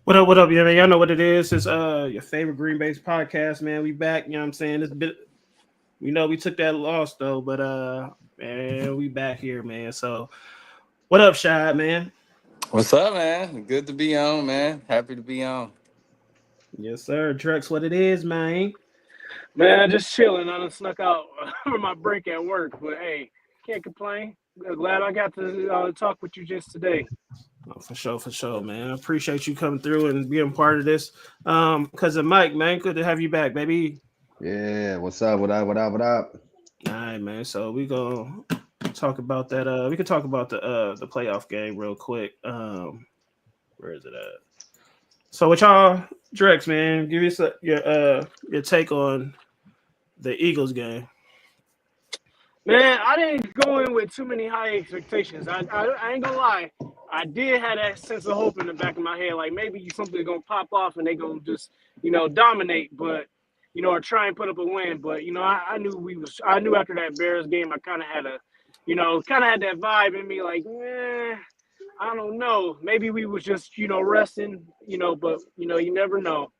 What up, yeah, man? Y'all know what it is. It's your favorite Green Bay's podcast, man. We back, you know what I'm saying? It's a bit we know we took that loss though, but man, we back here, man. So what up, Shad, man? What's up, man? Good to be on, man. Happy to be on. Yes, sir. Drex, what it is, man. Man, just chilling. I done snuck out for my break at work, but hey, can't complain. Glad I got to talk with you just today. Oh, for sure, man. I appreciate you coming through and being part of this. Cousin Mike, man, good to have you back, baby. Yeah, what's up? What up? All right, man. So we gonna talk about that. We could talk about the playoff game real quick. Where is it at? So with y'all, Drex, man, give us your take on the Eagles game. Man, I didn't go in with too many high expectations. I ain't gonna lie. I did have that sense of hope in the back of my head, like maybe something's gonna pop off and they gonna just, dominate, but or try and put up a win. But I knew after that Bears game, I kind of had that vibe in me, like, I don't know. Maybe we was just, resting, but you never know.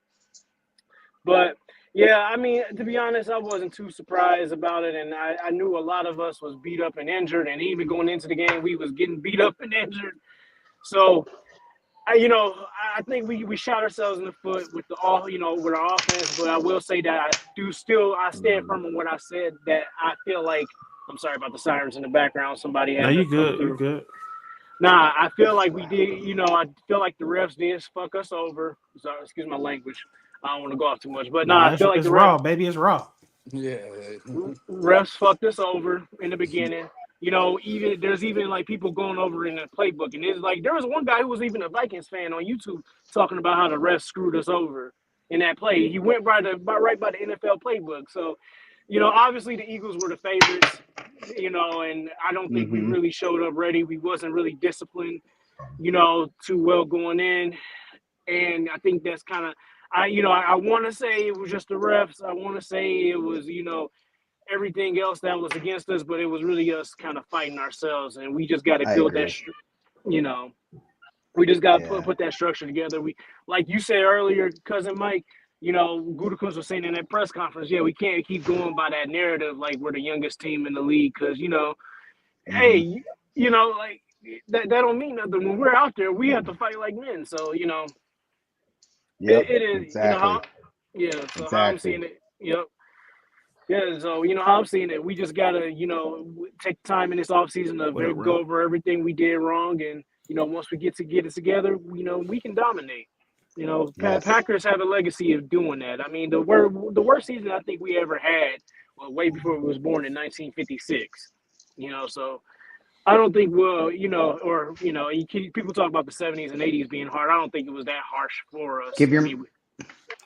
But yeah, I mean, to be honest, I wasn't too surprised about it, and I knew a lot of us was beat up and injured, and even going into the game, we was getting beat up and injured. So, I think we shot ourselves in the foot with with our offense. But I will say that I stand firm on what I said. That I feel like I'm sorry about the sirens in the background. Somebody had. No, you good. You good. Nah, I feel like we did. I feel like the refs did fuck us over. Sorry, excuse my language. I don't want to go off too much, but I feel like it's raw, baby. It's raw. Yeah, refs fucked us over in the beginning. Even there's like people going over in the playbook, and it's like there was one guy who was even a Vikings fan on YouTube talking about how the refs screwed us over in that play. He went right by the NFL playbook. So, obviously the Eagles were the favorites. And I don't think we really showed up ready. We wasn't really disciplined, too well going in, and I think that's kind of. I want to say it was just the refs. I want to say it was, everything else that was against us, but it was really us kind of fighting ourselves, and we just got to build that, we just got to put that structure together. We, like you said earlier, Cousin Mike, Gutekunst was saying in that press conference, we can't keep going by that narrative like we're the youngest team in the league because, hey, like that don't mean nothing. When we're out there, we have to fight like men. So, Yep, it is, exactly. So how I'm seeing it, yeah, so how I'm seeing it, we just gotta, take time in this offseason to go over everything we did wrong, and once we get it together, we can dominate. Packers have a legacy of doing that. I mean, the worst season I think we ever had was way before we was born in 1956. So I don't think people talk about the 70s and 80s being hard. I don't think it was that harsh for us.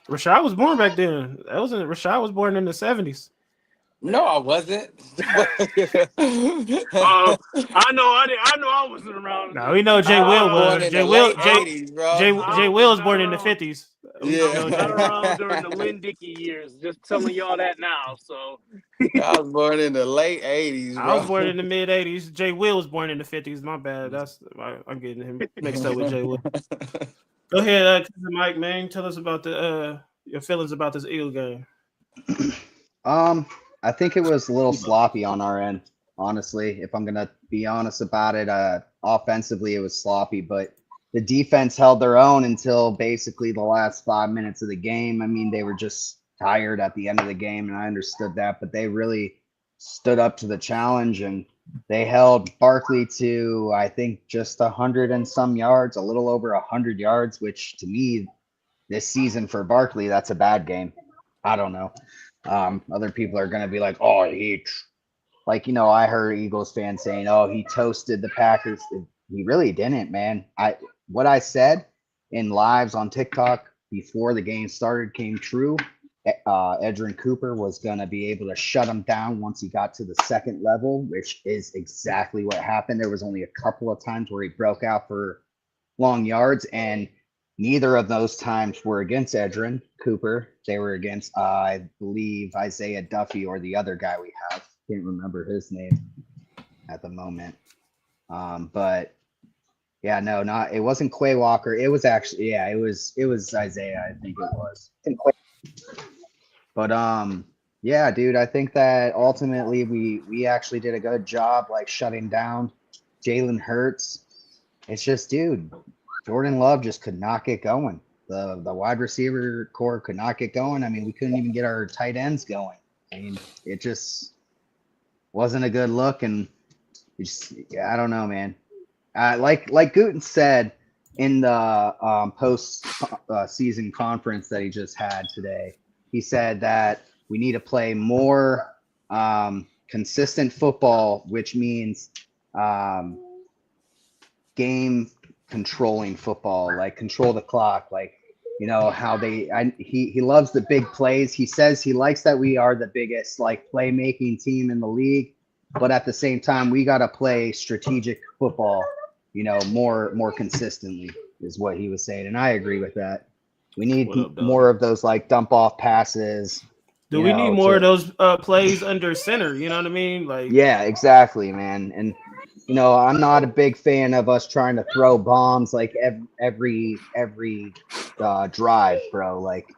Rashad was born back then. Rashad was born in the 70s. No, I wasn't. I know I wasn't around. No, we know Jay Will was. Jay Will was born in the 50s. Yeah, not around during the Lynn Dickey years. Just telling y'all that now. So I was born in the late 80s, bro. I was born in the mid 80s. Jay Will was born in the 50s. My bad. I'm getting him mixed up with Jay Will. Go ahead, Cousin Mike, man. Tell us about your feelings about this Eagle game. I think it was a little sloppy on our end, honestly. If I'm gonna be honest about it, offensively it was sloppy, but the defense held their own until basically the last 5 minutes of the game. I mean, they were just tired at the end of the game, and I understood that, but they really stood up to the challenge and they held Barkley to, I think, just 100 and some yards, a little over 100 yards, which to me, this season for Barkley, that's a bad game. I don't know. Other people are going to be like, oh, I heard Eagles fans saying, oh, he toasted the Packers. He really didn't, man. What I said in lives on TikTok before the game started came true. Edgerrin Cooper was going to be able to shut him down once he got to the second level, which is exactly what happened. There was only a couple of times where he broke out for long yards, and neither of those times were against Edgerrin Cooper. They were against, I believe, Isaiah Duffy or the other guy we have. Can't remember his name at the moment. But yeah, no, it wasn't Quay Walker. It was actually, it was Isaiah, I think it was. But yeah, dude, I think that ultimately we actually did a good job like shutting down Jalen Hurts. It's just, dude, Jordan Love just could not get going. The wide receiver core could not get going. I mean, we couldn't even get our tight ends going. I mean, it just wasn't a good look, and I don't know, man. Like Gooten said in the post season conference that he just had today, he said that we need to play more consistent football, which means game controlling football, like control the clock, like, you know, how he loves the big plays. He says he likes that we are the biggest like playmaking team in the league, but at the same time, we got to play strategic football, you know, more consistently is what he was saying. And I agree with that. We need more of those like dump off passes. Do we need more of those plays under center? You know what I mean? Like, yeah, exactly, man. And you know, I'm not a big fan of us trying to throw bombs like every drive, bro. Like,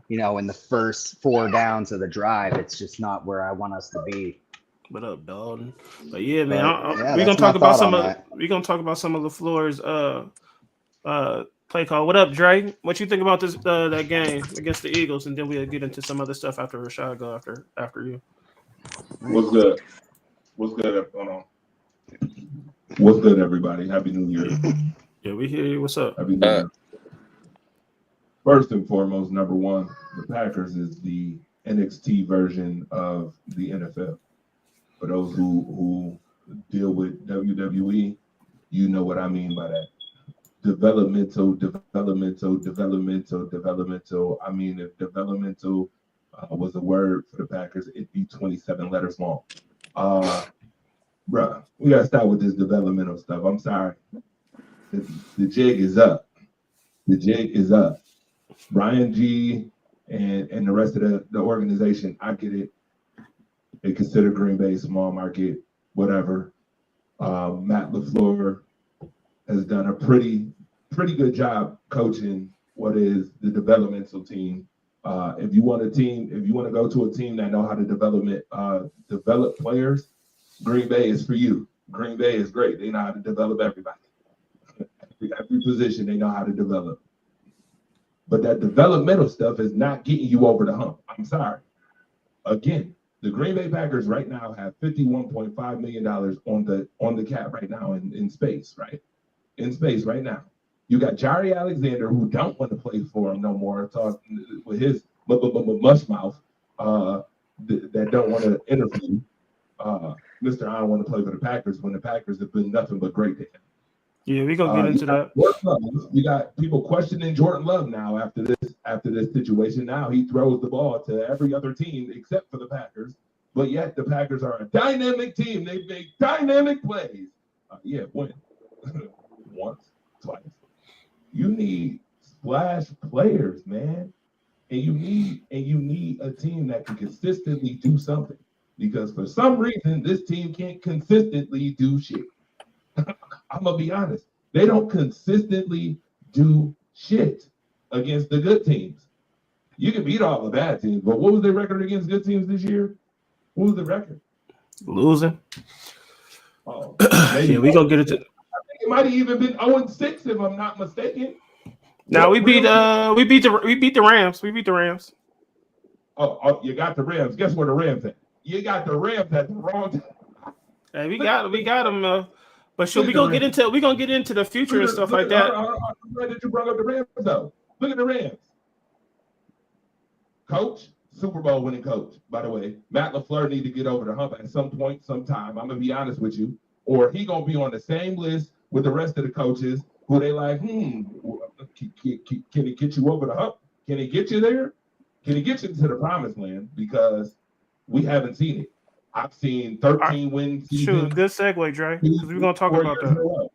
you know, in the first 4 downs of the drive, it's just not where I want us to be. What up, Dalton? But yeah, man, yeah, we're gonna talk about some of LaFleur's play call. What up, Dre? What you think about this that game against the Eagles, and then we'll get into some other stuff after Rashad go after you. What's good? What's good? Hold on. What's good, everybody? Happy New Year. Yeah, we hear you. What's up? Happy New Year. First and foremost, number one, the Packers is the NXT version of the NFL. For those who deal with WWE, you know what I mean by that. Developmental. I mean, if developmental was a word for the Packers, it'd be 27 letters long. Bruh, we gotta start with this developmental stuff. I'm sorry. The jig is up. The jig is up. Brian G and the rest of the organization, I get it. They consider Green Bay small market, whatever. Matt LaFleur has done a pretty good job coaching what is the developmental team. If you want to go to a team that know how to develop players, Green Bay is for you. Green Bay is great. They know how to develop everybody. Every position they know how to develop. But that developmental stuff is not getting you over the hump. I'm sorry. Again, the Green Bay Packers right now have $51.5 million on the cap right now in space, right? In space right now. You got Jari Alexander, who don't want to play for him no more, talking with his mush mouth that don't want to interview. Mr. I don't want to play for the Packers when the Packers have been nothing but great to him. Yeah, we gonna get into that. You got people questioning Jordan Love now after this situation. Now he throws the ball to every other team except for the Packers, but yet the Packers are a dynamic team. They make dynamic plays. Win once, twice. You need splash players, man, and you need a team that can consistently do something. Because for some reason, this team can't consistently do shit. I'm going to be honest. They don't consistently do shit against the good teams. You can beat all the bad teams, but what was their record against good teams this year? What was the record? Losing. Oh, Yeah, maybe we gonna get into. it might have even been 0-6 if I'm not mistaken. Now What real team? we beat the Rams. We beat the Rams. Oh, you got the Rams. Guess where the Rams at? You got the Rams at the wrong time. Hey, we got them. But should Look we at the gonna Rams. get into the future and stuff Look like at that? I'm glad that you brought up the Rams though. Look at the Rams. Coach, Super Bowl winning coach, by the way. Matt LaFleur need to get over the hump at some point, sometime. I'm gonna be honest with you. Or he gonna be on the same list with the rest of the coaches who they like, can he get you over the hump? Can he get you there? Can he get you to the promised land? Because we haven't seen it. I've seen All right, 13 win sure, seasons good segue, Dre, because we're gonna talk 4 about years in a that. row.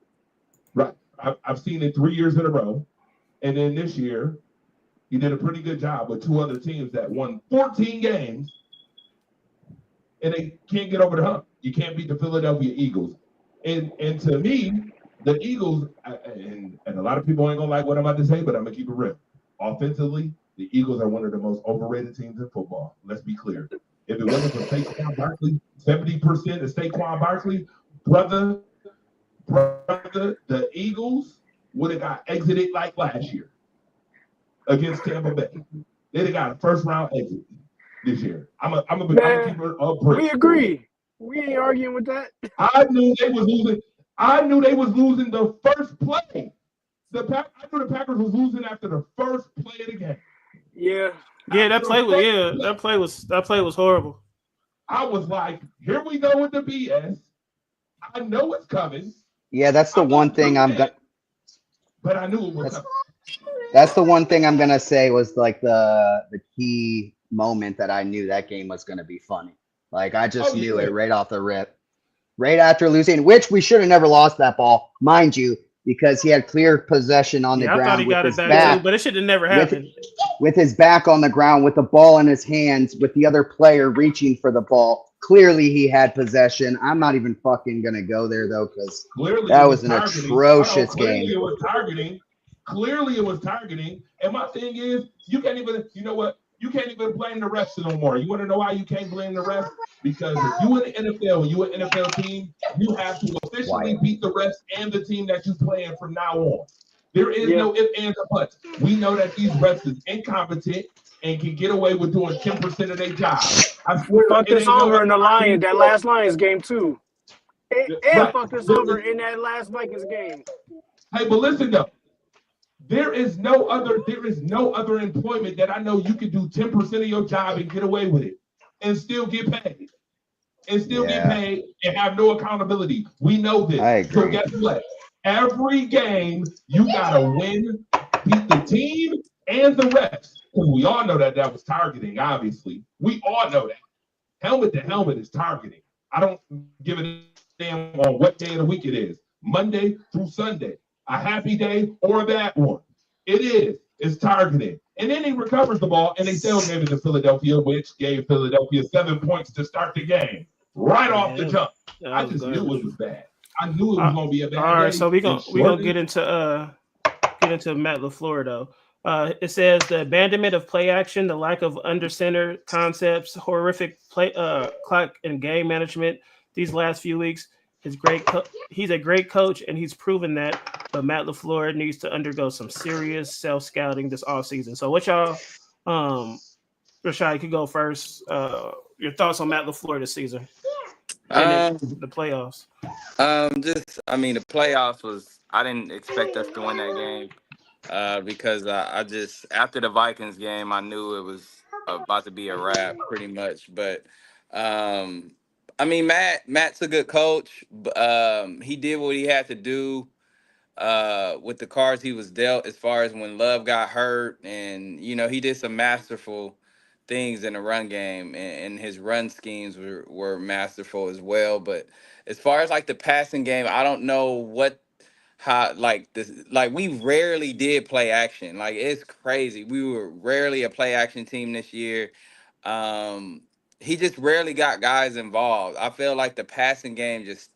Right. I've seen it 3 years in a row. And then this year, he did a pretty good job with two other teams that won 14 games, and they can't get over the hump. You can't beat the Philadelphia Eagles. And to me, the Eagles, and a lot of people ain't gonna like what I'm about to say, but I'm gonna keep it real. Offensively, the Eagles are one of the most overrated teams in football. Let's be clear. If it wasn't for Saquon Barkley, 70% of Saquon Barkley, brother, the Eagles would have got exited like last year against Tampa Bay. They'd have got a first round exit this year. I'm gonna keep Man, it up we brick. agree. We ain't arguing with that. I knew they was losing. I knew they was losing the first play. I knew the Packers was losing after the first play of the game. Yeah. Yeah, After the first play, that play was horrible. I was like, here we go with the BS. I know it's coming. Yeah, that's the I'm one not thing doing I'm it, gonna. but I knew it was That's coming. that's the one thing I'm gonna say was like the key moment that I knew that game was gonna be funny. Like I Oh just knew yeah. it right off the rip, right after losing, which we should have never lost that ball, mind you, because he had clear possession on the Yeah, I thought he ground with got it his back too, Yeah. back, but it should have never with happened. with his back on the ground, with the ball in his hands, with the other player reaching for the ball. Clearly, he had possession. I'm not even fucking gonna go there though, because Clearly that it was was an targeting. Hold on. atrocious Clearly game. it was targeting. Clearly it was targeting. And my thing is, you can't even, you know what? You can't even blame the refs no more. You want to know why you can't blame the refs? Because if you in the NFL, you an NFL team, you have to officially Wyatt. beat the refs and the team that you playing from now on. There is Yeah. no ifs, ands, or buts. We know that these refs is incompetent and can get away with doing 10% of their job. I swear Fucked it us ain't no over other in the argument. that last Lions game too. And Right. fucked us over in that last Vikings game. Hey, but listen though. There is no other employment that I know you can do 10% of your job and get away with it and still get paid. And still get Yeah, paid and have no accountability. We know this. I So agree. guess what? Every game you gotta win, beat the team and the refs. Because we all know that that was targeting, obviously. We all know that. Helmet to helmet is targeting. I don't give a damn on what day of the week it is. Monday through Sunday. A happy day or a bad one. It is. It's targeting. And then he recovers the ball and they still gave it to Philadelphia, which gave Philadelphia 7 points to start the game. Right off the Yeah, jump. that I was just knew it garbage. was bad. I knew it was Uh, gonna be a all bad right, so day. And we gonna shortly, get into Matt LaFleur though. It says the abandonment of play action, the lack of under center concepts, horrific play clock and game management these last few weeks. He's a great coach and he's proven that. But Matt LaFleur needs to undergo some serious self scouting this offseason. So what y'all, Rashad, you could go first. Your thoughts on Matt LaFleur this season and Um, the playoffs. just I mean, the playoffs was I didn't expect us to win that game. Because I just after the Vikings game, I knew it was about to be a wrap, pretty much. But um, I mean, Matt's a good coach. He did what he had to do with the cards he was dealt. As far as when Love got hurt, and he did some masterful things in the run game, and his run schemes were masterful as well. But as far as like the passing game, I don't know what how like this like we rarely did play action. Like it's crazy. We were rarely a play action team this year. Um he just rarely got guys involved. I feel like the passing game just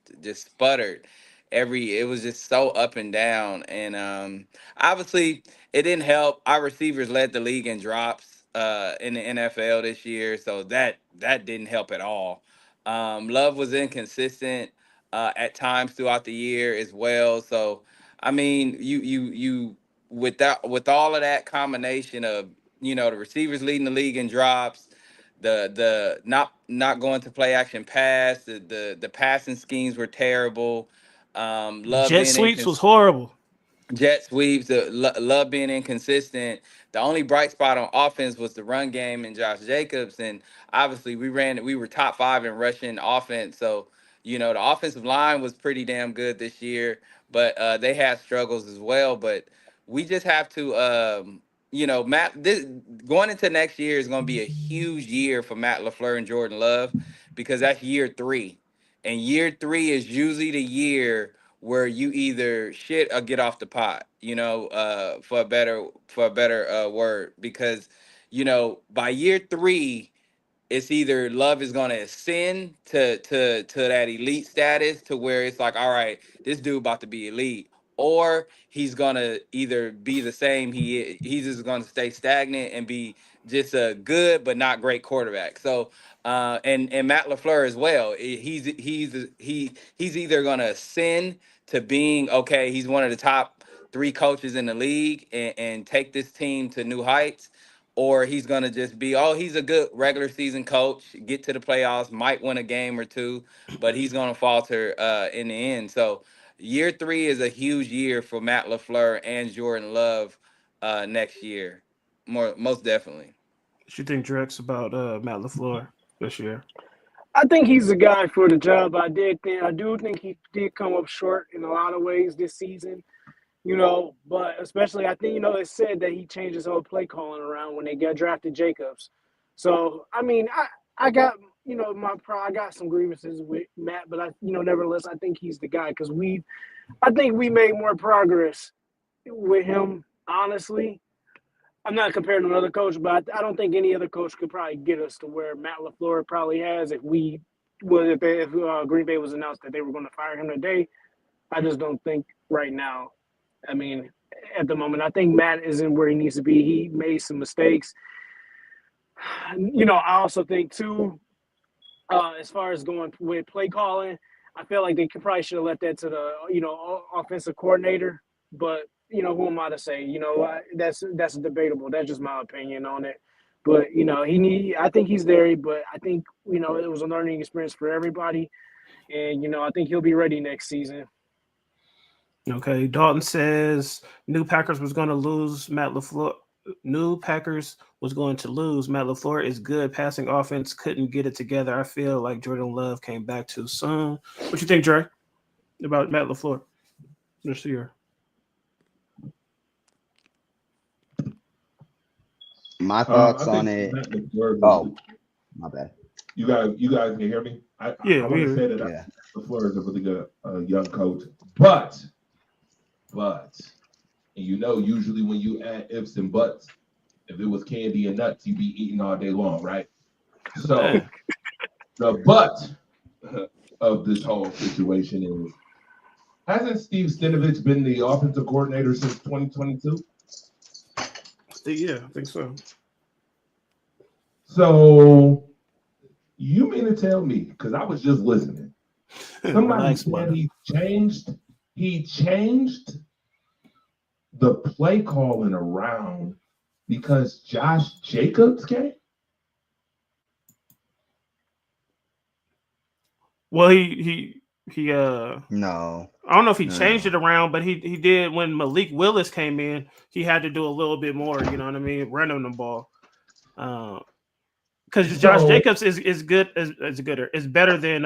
sputtered. It was just so up and down, and obviously it didn't help. Our receivers led the league in drops. in the NFL this year, so that didn't help at all. Love was inconsistent at times throughout the year as well. So I mean, you with all of that combination of the receivers leading the league in drops, the not going to play action pass, the passing schemes were terrible. The Love jet being sweeps was inconsistent. horrible. Jet sweeps, love being inconsistent. The only bright spot on offense was the run game and Josh Jacobs, and obviously we were top 5 in rushing offense. So the offensive line was pretty damn good this year, but they had struggles as well. But we just have to, Matt. This going into next year is going to be a huge year for Matt LaFleur and Jordan Love because that's year 3, and year 3 is usually the year where you either shit or get off the pot, for a better word, because by year 3, it's either Love is going to ascend to that elite status to where it's like, all right, this dude about to be elite, or he's going to either be the same. He's just going to stay stagnant and be just a good but not great quarterback. So and Matt LaFleur as well. He's either going to ascend to being okay. He's one of the top 3 coaches in the league and take this team to new heights, or he's going to just be, oh, he's a good regular season coach, get to the playoffs, might win a game or two, but he's going to falter in the end. So year 3 is a huge year for Matt LaFleur and Jordan Love next year, most definitely. What you think, Drex, about Matt LaFleur this year? I think he's the guy for the job. I do think he did come up short in a lot of ways this season. But especially I think it said that he changed his whole play calling around when they got drafted Jacobs. So I mean, I got I got some grievances with Matt, but nevertheless I think he's the guy because I think we made more progress with him. Honestly, I'm not comparing to another coach, but I don't think any other coach could probably get us to where Matt LaFleur probably has if Green Bay was announced that they were going to fire him today. I just don't think right now. I mean, at the moment, I think Matt isn't where he needs to be. He made some mistakes. I also think too, as far as going with play calling, I feel like they probably should have let that to the offensive coordinator. But who am I to say? That's debatable. That's just my opinion on it. But I think he's there. But I think it was a learning experience for everybody, and I think he'll be ready next season. Okay, Dalton says New Packers was going to lose Matt LaFleur. New Packers was going to lose. Matt LaFleur is good. Passing offense couldn't get it together. I feel like Jordan Love came back too soon. What you think, Dre, about Matt LaFleur this year? My thoughts on it. Oh, my bad. You guys can hear me? I want to say that LaFleur is a really good young coach, but usually when you add ifs and buts, if it was candy and nuts, you'd be eating all day long, right? So the but of this whole situation is, hasn't Steve Stinovich been the offensive coordinator since 2022? Yeah, I think so. So you mean to tell me, because I was just listening, somebody said he changed the play calling around because Josh Jacobs came? Well, he no. I don't know if he changed it around, but he did when Malik Willis came in. He had to do a little bit more. You know what I mean? Running the ball. Because Josh Jacobs is good is better than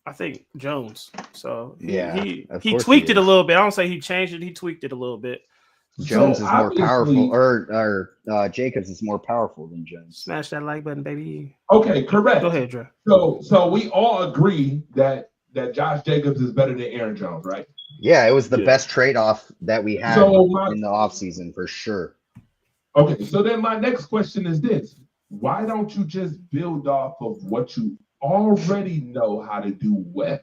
I think Jones. So he tweaked it a little bit. I don't say he changed it. He tweaked it a little bit. Jones is more powerful, or Jacobs is more powerful than Jones. Smash that like button, baby. Okay, correct. Go ahead, Dre. So we all agree that Josh Jacobs is better than Aaron Jones, right? Yeah, it was the best trade-off that we had in the offseason for sure. Okay, so then my next question is this. Why don't you just build off of what you already know how to do well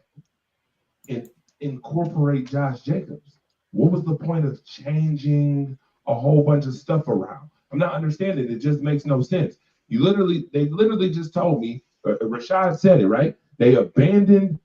and incorporate Josh Jacobs? What was the point of changing a whole bunch of stuff around? I'm not understanding. It just makes no sense. They literally just told me, Rashad said it, right? They abandoned,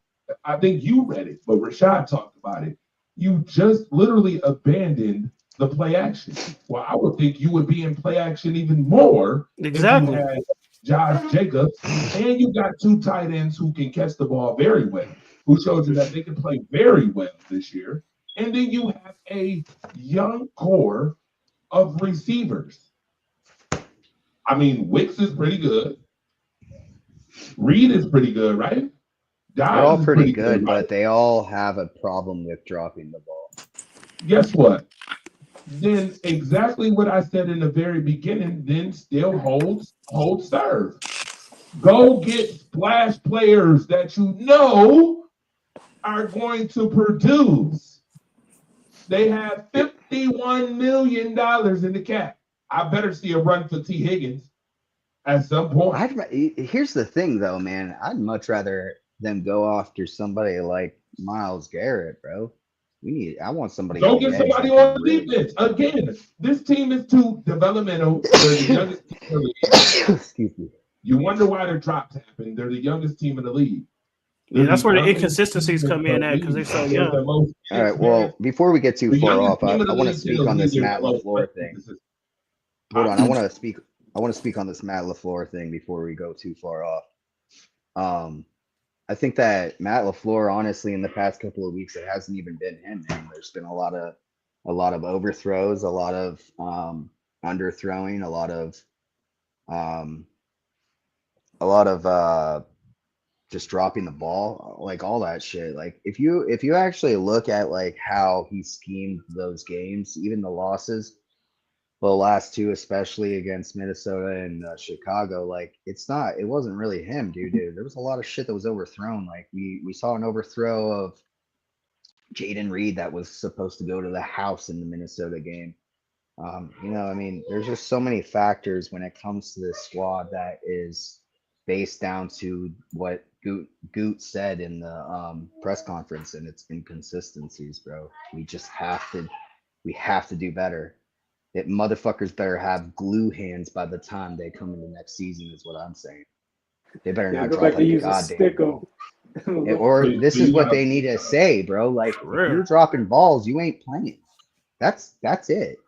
I think you read it, but Rashad talked about it. You just literally abandoned the play action. Well, I would think you would be in play action even more Exactly. if you had Josh Jacobs and you got two tight ends who can catch the ball very well, who showed you that they can play very well this year. And then you have a young core of receivers. I mean, Wicks is pretty good. Reed is pretty good, right? They're all Dobbs is pretty pretty good, good, right? but they all have a problem with dropping the ball. Guess what? Then exactly what I said in the very beginning, then still holds serve. Go get splash players that you know are going to produce. They have $51 million in the cap. I better see a run for T. Higgins at some point. Here's the thing, though, man. I'd much rather them go after somebody like Myles Garrett, bro. I want somebody Go on get the edge somebody that can on really. defense. Again, this team is too developmental. They're the youngest team in the league. Excuse me. You wonder why they're drop tapping. They're the youngest team in the league. Yeah, that's where the youngest inconsistencies team in come the in at because they're league. so They're young. the most All right. Well, experienced. before we get too The far youngest off, team in I the want to league speak tells on me this they're Matt the most LaFleur thing. inconsistent. Hold on. I want to speak on this Matt LaFleur thing before we go too far off. I think that Matt LaFleur, honestly, in the past couple of weeks, it hasn't even been him, man. There's been a lot of overthrows, a lot of underthrowing, a lot of just dropping the ball, like all that shit. Like if you actually look at like how he schemed those games, even the losses, the last two, especially against Minnesota and Chicago, like it wasn't really him, dude. There was a lot of shit that was overthrown. Like we saw an overthrow of Jaden Reed that was supposed to go to the house in the Minnesota game. I mean, there's just so many factors when it comes to this squad that is based down to what Goot said in the press conference, and it's inconsistencies, bro. We have to do better. It motherfuckers better have glue hands by the time they come into next season, is what I'm saying. They better Yeah, not go drop back to like a use a goddamn stick ball. on. Or this So is you what got they need to say, bro. Like For if real. you're dropping balls, you ain't playing. That's it.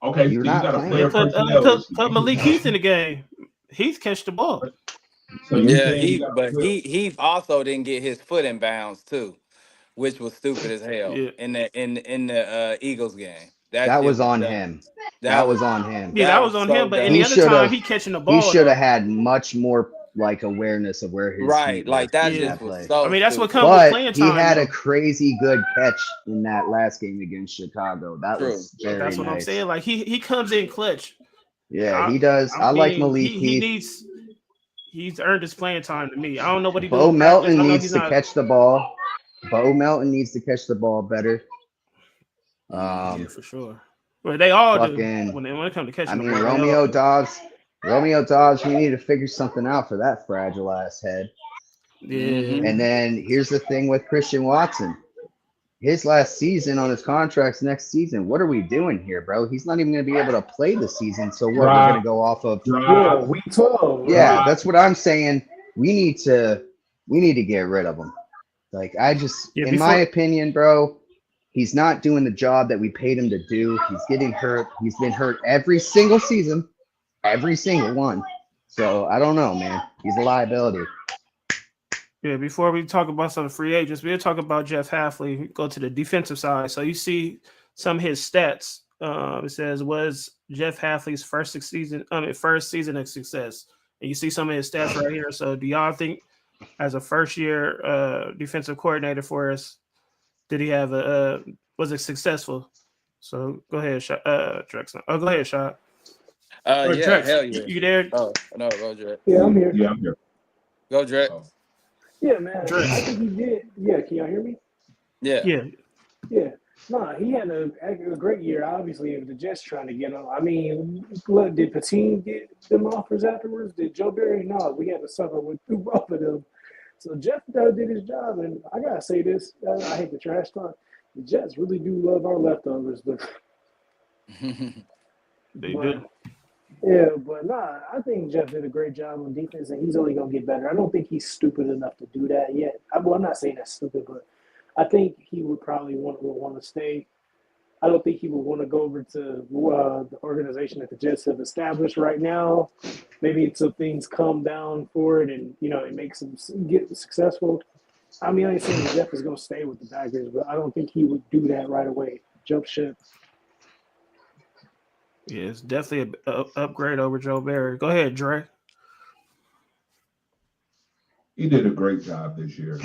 okay. You're So you not got a playing. They player put personnel issue. put Malik Heath in the game. Heath catch the ball. So you Yeah, saying you got a player? he also didn't get his foot in bounds too, which was stupid as hell Yeah, in the Eagles game. That That shit was was on dumb. him. That That was was on him. yeah, that that was was on so him. But dumb. any He other should time, have he catching the he ball should have though. had much more like awareness of where his Right, feet were like that in Yeah, just that was play. I so mean that's what stupid. comes with But playing he time had a though. crazy good catch in that last game against Chicago. That True. was very That's what I'm nice. saying. Like he comes in clutch. Yeah, I he does. I I like mean Malik Heath. he's earned his playing time to me. I don't know what he do Bo in practice. Melton I know needs he's to not. catch the ball. Bo Melton needs to catch the ball better. Yeah, for sure. Well, they all do Fucking, when it comes to I catching the mean, ball. They all do. Romeo Dobbs, we need to figure something out for that fragile ass head. Yeah, And then here's the thing with Christian Watson. His last season on his contract's next season. What are we doing here, bro? He's not even going to be able to play the season. So what? We're going to go off of. Yeah, week 12. Yeah, Right? that's what I'm saying. We need to get rid of him. Like yeah. in my Before opinion, bro, he's not doing the job that we paid him to do. He's getting hurt. He's been hurt every single season, every single one. So I don't know, man. He's a liability. before we talk about some free agents, we'll talk about Jeff Halfley. Go to the defensive side. So you see some of his stats. It says was Jeff Halfley's first season of success, and you see some of his stats right here. So do y'all think, as a first year defensive coordinator for us, did he have was it successful? So go ahead, Drex. Oh, go ahead, Shot. Or Yeah, Drex, hell yeah. you there? Oh no, go Drex. Yeah, I'm here. Yeah, I'm here. Go Drex. Oh. Yeah, man. Dress. I think he did. Yeah, can y'all hear me? Yeah. Yeah. Yeah. No, he had a great year. Obviously, if the Jets trying to get him. I mean, look, did Packin get them offers afterwards? Did Joe Barry? No, we had to suffer with both of them. So Jeff did his job, and I gotta say this. I hate the trash talk. The Jets really do love our leftovers, but They do. Yeah, but nah, I think Jeff did a great job on defense, and he's only gonna get better. I don't think he's stupid enough to do that yet. Well, I'm not saying that's stupid, but I think he would probably want to stay. I don't think he would want to go over to the organization that the Jets have established right now. Maybe until things calm down for it, and it makes him get successful. I mean, I ain't saying Jeff is gonna stay with the Packers, but I don't think he would do that right away. Jump ship. Yeah, it's definitely a upgrade over Joe Barry. Go ahead, Dre. He did a great job this year.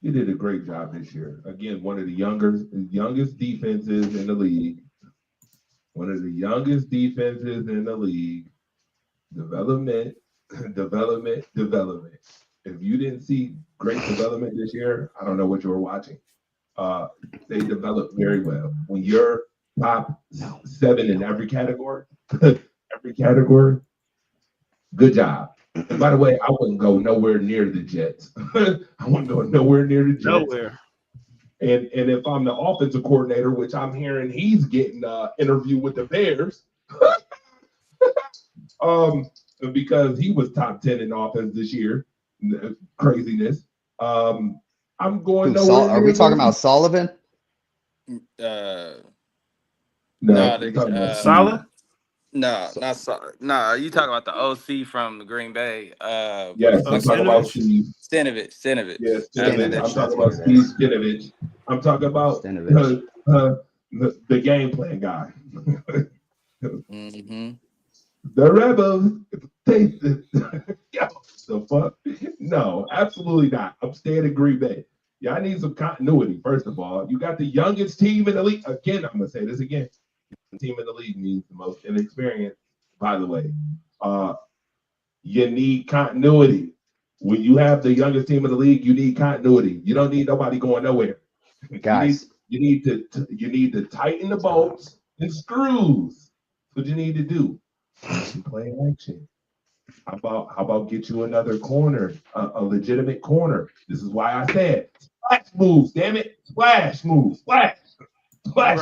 He did a great job this year. Again, one of the youngest defenses in the league. One of the youngest defenses in the league. Development, development. If you didn't see great development this year, I don't know what you were watching. They developed very well. When you're top 7 in every category, good job. And by the way, I wouldn't go nowhere near the Jets. I wouldn't go nowhere near the Jets. Nowhere. And if I'm the offensive coordinator, which I'm hearing he's getting an interview with the Bears, because he was top 10 in offense this year, craziness. I'm going nowhere. Are we talking about Sullivan? No, we're talking about Salah? No, not sorry. No, you talking about the OC from Green Bay? Yes, I'm talking about Steve. Stenavich. Yes, Stenavich, I'm that's talking what about it Steve is. Stenavich. I'm talking about Stenavich. the game plan guy. Mm-hmm. The Rebels, yo, the fuck? No, absolutely not. I'm staying in Green Bay. Yeah, I need some continuity. First of all, you got the youngest team in the league. Again, I'm gonna say this again. The team in the league means the most inexperienced. By the way, you need continuity. When you have the youngest team in the league, you need continuity. You don't need nobody going nowhere. Guys, you need to tighten the bolts and screws. That's what you need to do. Play action. How about get you another corner, a legitimate corner? This is why I said splash moves. Damn it, splash moves, splash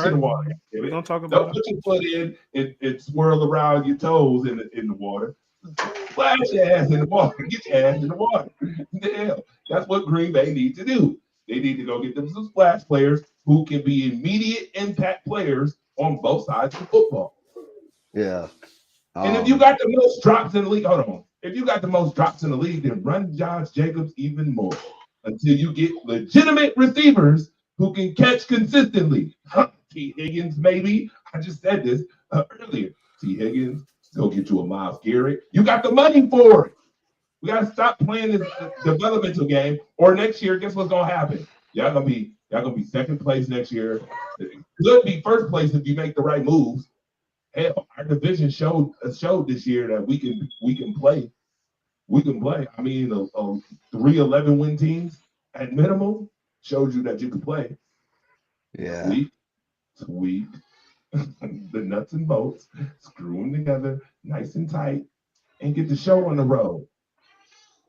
in the water. We're gonna talk Don't about put your foot in and swirl around your toes in the water. Splash your ass in the water. Get your ass in the water. The hell? That's what Green Bay needs to do. They need to go get them some splash players who can be immediate impact players on both sides of the football. yeah. And if you got the most drops in the league, hold on. If you got the most drops in the league, then run Josh Jacobs even more until you get legitimate receivers who can catch consistently. T. Higgins, maybe. I just said this earlier. T. Higgins, go get you a Miles Garrett. You got the money for it. We got to stop playing this developmental game. Or next year, guess what's gonna happen? Y'all gonna be second place next year. Could be first place if you make the right moves. Hell, our division showed this year that we can play. We can play. I mean, 3-11 win teams at minimum shows you that you can play. Yeah. Sweet. The nuts and bolts, screw them together, nice and tight, and get the show on the road.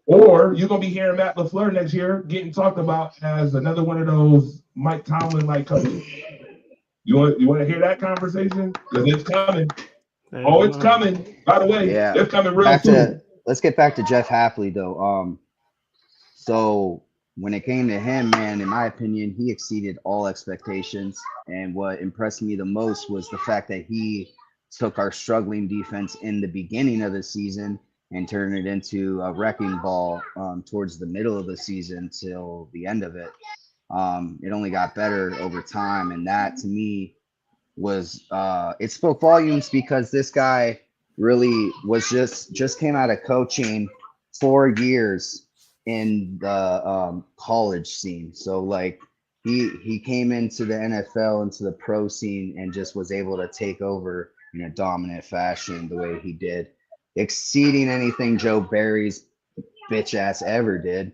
Or you're gonna be hearing Matt LaFleur next year getting talked about as another one of those Mike Tomlin like coaches. You want to hear that conversation? Because it's coming. Oh, it's coming. By the way, it's coming real soon. Let's get back to Jeff Hapley though. So when it came to him, man, in my opinion, he exceeded all expectations. And what impressed me the most was the fact that he took our struggling defense in the beginning of the season and turned it into a wrecking ball towards the middle of the season till the end of it. It only got better over time, and that to me was it spoke volumes because this guy really was just came out of coaching 4 years in the college scene. So like he came into the NFL, into the pro scene, and just was able to take over in a dominant fashion the way he did, exceeding anything Joe Barry's bitch ass ever did.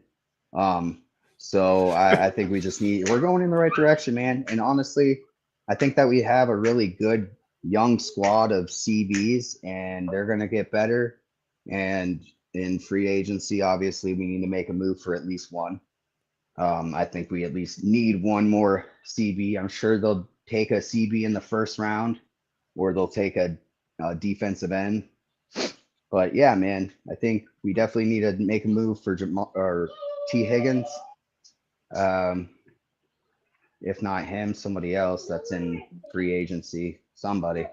So I think we're going in the right direction, man. And honestly, I think that we have a really good young squad of CBs, and they're going to get better. And in free agency, obviously, we need to make a move for at least one. I think we at least need one more CB. I'm sure they'll take a CB in the first round, or they'll take a defensive end. But yeah, man, I think we definitely need to make a move for or T. Higgins. If not him, somebody else that's in free agency. Somebody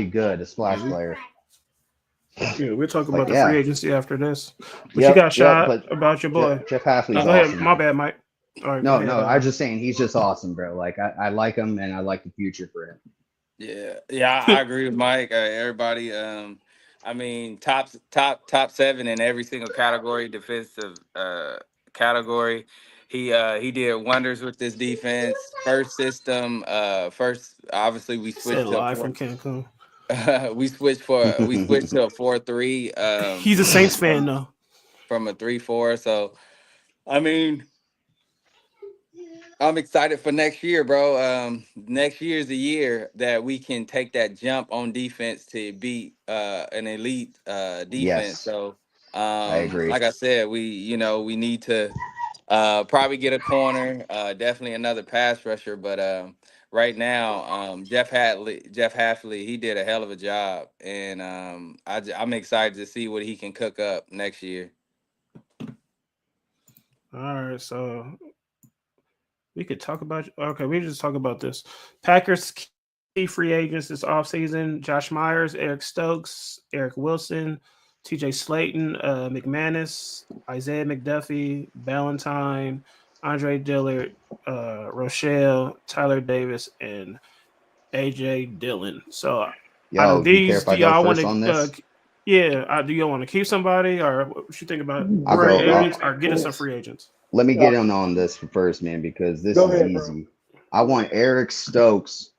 good, a splash player. Yeah, we'll talk But about the yeah. free agency after this. But you got shot but about your boy. Jeff Halfley's Go ahead. awesome. My Man. bad, Mike. All right, No, go ahead, I was just saying he's just awesome, bro. Like I like him and I like the future for him. Yeah, I agree with Mike. Everybody, I mean, top 7 in every single category, defensive category. He did wonders with this defense. First system, first obviously we Said switched to a live from four. Cancun. We switched to a 4-3. He's a Saints fan though. From a 3-4. So I mean, I'm excited for next year, bro. Next year is the year that we can take that jump on defense to beat an elite defense. Yes, So, I agree. like I said, we need to probably get a corner, definitely another pass rusher. But right now, Jeff Halfley, he did a hell of a job, and I'm excited to see what he can cook up next year. All right, so we could talk about. Okay, we just talk about this. Packers key free agents this offseason: Josh Myers, Eric Stokes, Eric Wilson, T.J. Slayton, McManus, Isaiah McDuffie, Ballantyne, Andre Dillard, Rochelle, Tyler Davis, and A.J. Dillon. So out of these, do y'all want to? Do y'all want to keep somebody, or what you think about free agents, or get us some free agents? Let me get in on this first, man, because this is easy. Bro. I want Eric Stokes.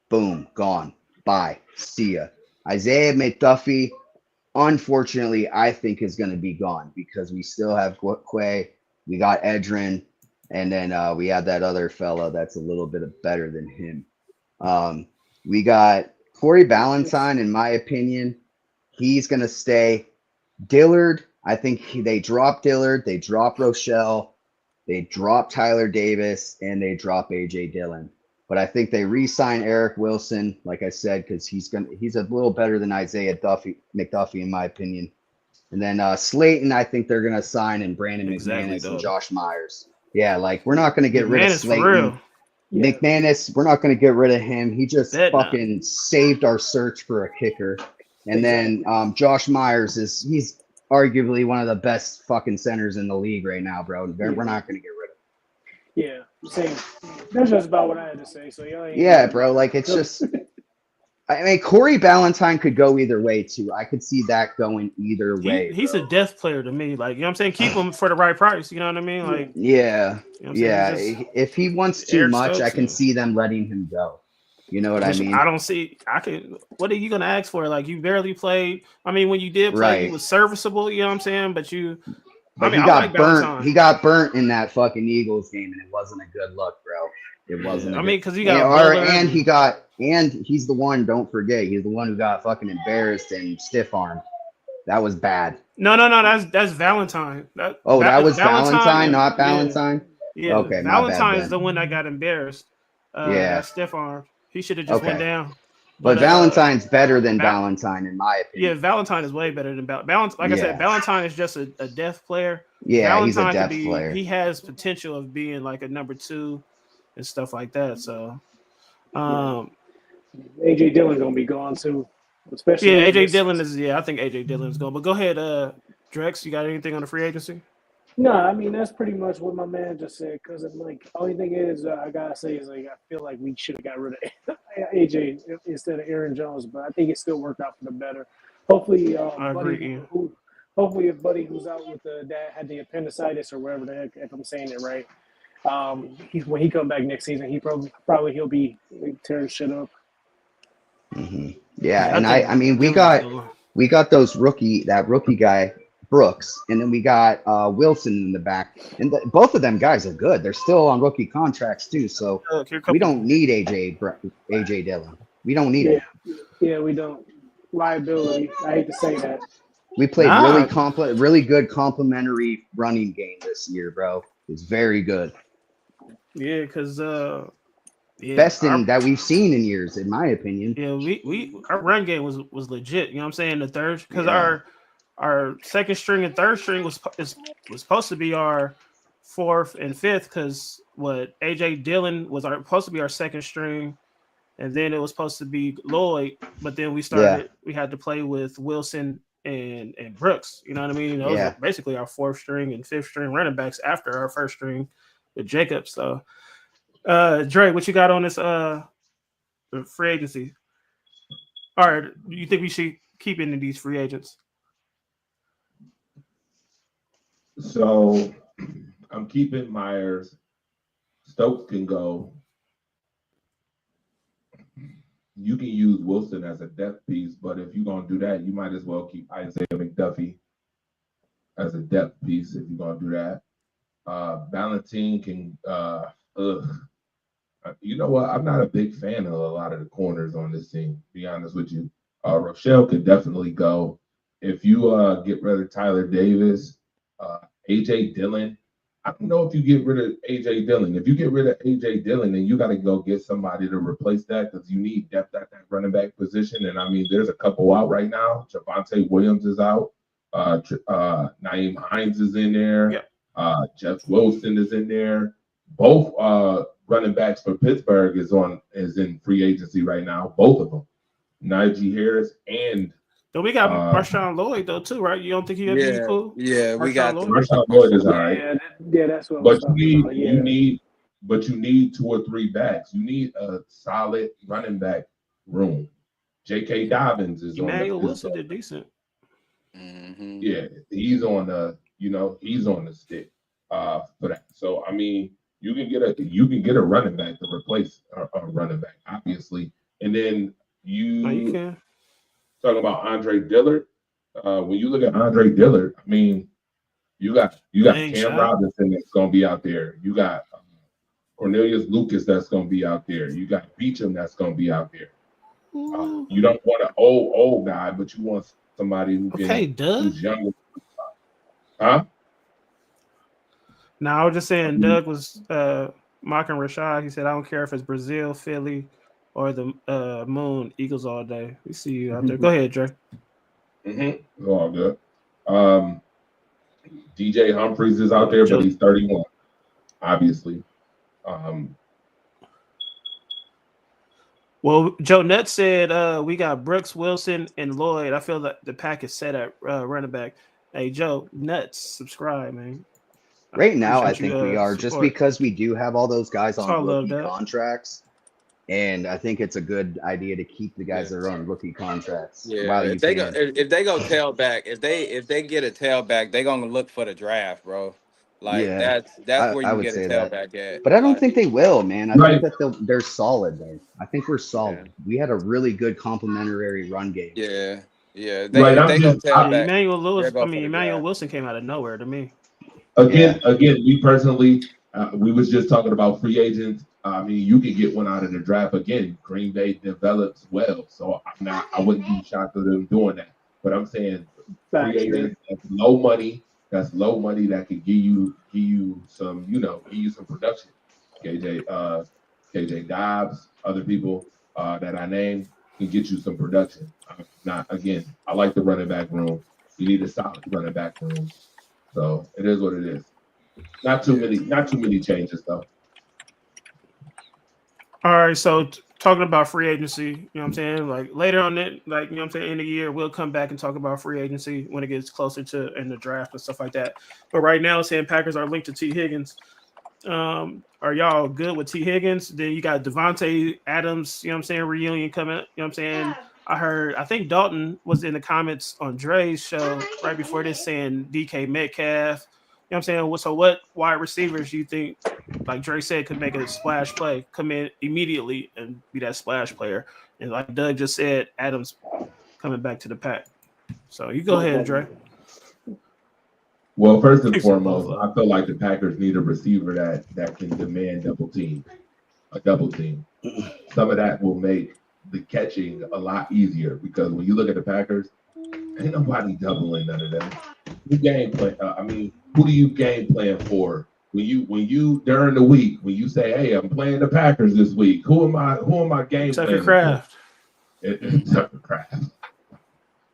Boom, gone. Bye. See ya. Isaiah McDuffie, unfortunately, I think is going to be gone because we still have Quay. We got Edrin, and then we have that other fella that's a little bit better than him. We got Corey Ballantyne, in my opinion. He's going to stay. Dillard, I think they dropped Dillard, they dropped Rochelle, they dropped Tyler Davis, and they dropped A.J. Dillon. But I think they re-sign Eric Wilson, like I said, because he's a little better than Isaiah McDuffie, in my opinion. And then Slayton, I think they're going to sign in Brandon McManus and Josh Myers. Yeah, like we're not going to get rid of Slayton. McManus, we're not going to get rid of him. He just fucking saved our search for a kicker. And then Josh Myers he's arguably one of the best fucking centers in the league right now, bro. We're not going to get rid of him. Yeah, same. That's just about what I had to say. So bro, like it's just. I mean, Corey Ballantyne could go either way too. I could see that going either way. He's a death player to me. Like, you know what I'm saying? Keep him for the right price. You know what I mean? Like, yeah. If he wants too much, Stokes, I can see them letting him go. You know what I mean? I don't see. What are you gonna ask for? Like, you barely played. I mean, when you did play, you was serviceable. You know what I'm saying? But he got burnt. He got burnt in that fucking Eagles game, and it wasn't a good look, bro. It wasn't. I mean, because he got he's the one. Don't forget, he's the one who got fucking embarrassed and stiff armed. That was bad. No. That's Valentine. That was Valentine, not Ballantyne. Yeah. Okay. Valentine is the one that got embarrassed. Got stiff armed. He should have just went down. But Valentine's better than Ballantyne, in my opinion. Yeah, Valentine is way better than Ballantyne. Like I said, Valentine is just a depth player. Yeah, Valentine he's a depth player. He has potential of being like a number 2 and stuff like that. So, AJ Dillon gonna be gone too. Especially AJ Dillon is. Yeah, I think AJ Dillon is going. But go ahead, Drex. You got anything on the free agency? No, I mean that's pretty much what my man just said. Because I'm like, only thing is I gotta say is like I feel like we should have got rid of AJ instead of Aaron Jones, but I think it still worked out for the better. Hopefully, hopefully, if Buddy who's out with that had the appendicitis or whatever the heck, if I'm saying it right, when he come back next season, he probably he'll be tearing shit up. Mm-hmm. Yeah, and I mean we got that rookie guy. Brooks, and then we got Wilson in the back, and both of them guys are good. They're still on rookie contracts too, so we don't need AJ Dillon. We don't need it. Yeah, we don't. Liability. I hate to say that. We played really good complementary running game this year, bro. It's very good. Yeah, because Yeah, best in that we've seen in years, in my opinion. yeah, we our run game was legit. You know what I'm saying? The third because Yeah. our second string and third string was supposed to be our fourth and fifth because what AJ Dillon was supposed to be our second string, and then it was supposed to be Lloyd, but then Yeah. we had to play with Wilson and Brooks. You know what I mean? Those were Yeah. basically our fourth string and fifth string running backs after our first string with Jacobs. So Dre, what you got on this free agency? All right, do you think we should keep any of these free agents? So I'm keeping Myers. Stokes can go. You can use Wilson as a depth piece, but if you're gonna do that, you might as well keep Isaiah McDuffie as a depth piece if you're gonna do that. Valentine can you know what? I'm not a big fan of a lot of the corners on this team, to be honest with you. Rochelle could definitely go. If you get rid of Tyler Davis, AJ Dillon, I don't know if you get rid of AJ Dillon. If you get rid of AJ Dillon, then you got to go get somebody to replace that because you need depth at that running back position. And I mean, there's a couple out right now. Javonte Williams is out. Naeem Hines is in there. Yep. Jeff Wilson is in there. Both running backs for Pittsburgh is in free agency right now. Both of them, Najee Harris and. So we got Marshawn Lloyd though too, right? You don't think he'd be cool? Yeah, we got Marshawn Lloyd is all right. Yeah, that's what. But you need 2 or 3 backs. You need a solid running back room. J.K. Dobbins is Emmanuel Wilson did decent. Mm-hmm. Yeah, he's on the stick for that. So I mean, you can get a running back to replace a running back, obviously, and then you can. Talking about Andre Dillard. When you look at Andre Dillard, I mean, you got Cam Robinson that's going to be out there. You got Cornelius Lucas that's going to be out there. You got Beecham that's going to be out there. You don't want an old guy, but you want somebody who can who's younger. Huh? No, I was just saying Doug was mocking Rashad. He said, I don't care if it's Brazil, Philly, or the Moon, Eagles all day. We see you out there. Go ahead, Dre. Mm-hmm. All good. DJ Humphries is out there, but he's 31, obviously. Well, Joe Nutt said we got Brooks, Wilson, and Lloyd. I feel that the pack is set at running back. Hey, Joe, Nuts, subscribe, man. Right now, I think we are just because we do have all those guys on rookie contracts. And I think it's a good idea to keep the guys that are on rookie contracts. Yeah, if they go tailback, if they get a tailback, they're gonna look for the draft, bro. Like that's where you get a tailback at. But I don't think they will, man. I think that they're solid there. I think we're solid. Yeah. We had a really good complementary run game. Yeah. They go tailback. Emmanuel Wilson came out of nowhere to me. Again, me personally, we was just talking about free agents. I mean, you could get one out of the draft again. Green Bay develops well, so I wouldn't be shocked at them doing that. But I'm saying free agents, that's low money that could give you some, some production. KJ Dobbs, other people that I named can get you some production. I like the running back room. You need a solid running back room. So it is what it is. Not too many changes though. All right, so talking about free agency, you know what I'm saying? Like later on it, like you know what I'm saying, in the year, we'll come back and talk about free agency when it gets closer to in the draft and stuff like that. But right now, saying Packers are linked to T. Higgins. Are y'all good with T. Higgins? Then you got Devontae Adams, you know what I'm saying, reunion coming, you know what I'm saying? I think Dalton was in the comments on Dre's show right before this saying DK Metcalf. You know what I'm saying? So what wide receivers do you think, like Dre said, could make a splash play, come in immediately and be that splash player? And like Doug just said, Adams coming back to the pack. So you go ahead, Dre. Well, first and foremost, I feel like the Packers need a receiver that can demand a double team. Some of that will make the catching a lot easier because when you look at the Packers, ain't nobody doubling none of them. Who do you game plan for when you during the week, when you say, "Hey, I'm playing the Packers this week," who am I game Tucker planning for? Craft. Tucker Craft.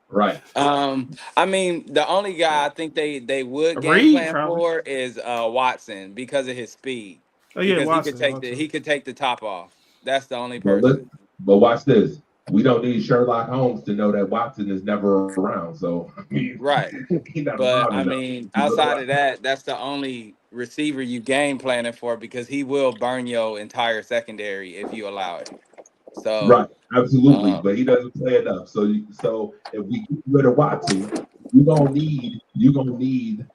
Right. I mean, the only guy I think they would game Reed, plan probably. for is Watson because of his speed. Oh yeah, Because Watson. he could take the top off. That's the only But look, person. but watch this. We don't need Sherlock Holmes to know that Watson is never around. So I mean, Right. he's not But around I enough. mean, outside of that, that's the only receiver you game planning for because he will burn your entire secondary if you allow it. Right, So absolutely, uh, but he doesn't play enough. So if we get rid of Watson, you gonna need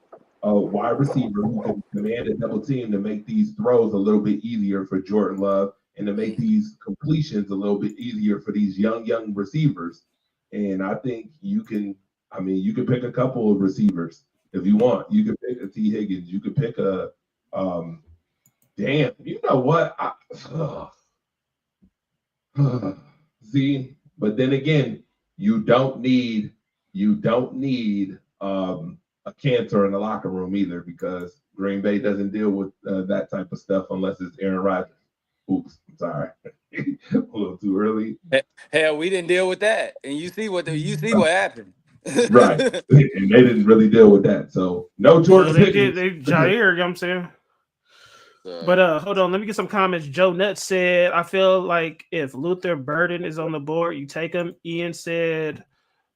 a wide receiver who can command a double team to make these throws a little bit easier for Jordan Love and to make these completions a little bit easier for these young receivers. And I think you can. I mean, you can pick a couple of receivers if you want. You could pick a T. Higgins. You could pick a. Um, damn, you know what? See, but then again, you don't need a cancer in the locker room either because Green Bay doesn't deal with that type of stuff unless it's Aaron Rodgers. Oops, I'm sorry, a little too early. hell, we didn't deal with that, and you see what happened. Right, and they didn't really deal with that. So no No, George they did. Pickens. They Jair. You know what I'm saying? But So, hold on, let me get some comments. Joe Nutt said, "I feel like if Luther Burden is on the board, you take him." Ian said,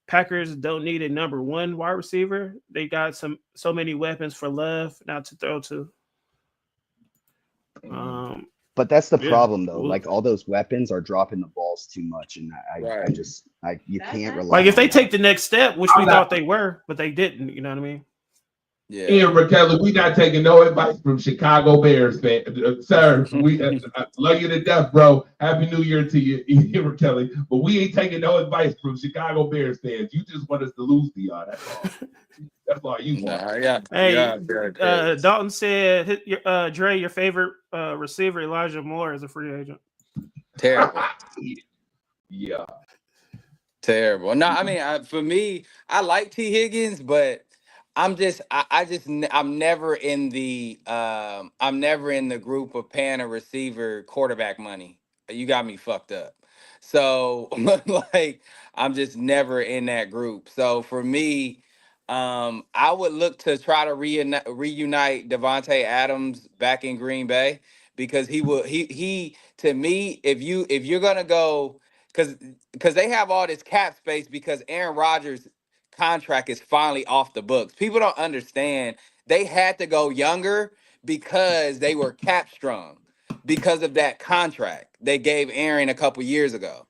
"Packers don't need a number one wide receiver. They got so many weapons for Love not to throw to." Um, But that's the yeah. problem, though. Well, Like all those weapons are dropping the balls too much, and I right. just you can't like rely if they on that. take the next step, which we I'm thought not they were, but they didn't. You know what I mean? Yeah. Ian McKellen, we not taking no advice from Chicago Bears fan, sir. We love you to death, bro. Happy New Year to you, Ian McKellen. But we ain't taking no advice from Chicago Bears fans. You just want us to lose to y'all. That's all. That's all you want. Nah, yeah, Hey, yeah. Dalton said, Dre, your favorite receiver, Elijah Moore, is a free agent. Terrible. Yeah. Terrible. No, I mean, for me, I like T. Higgins, but I'm never in the group of paying a receiver quarterback money. You got me fucked up. So like, I'm just never in that group. So for me, I would look to try to reunite Devontae Adams back in Green Bay because he to me, if you're gonna go because they have all this cap space because Aaron Rodgers' contract is finally off the books. People don't understand they had to go younger because they were cap strung because of that contract they gave Aaron a couple years ago.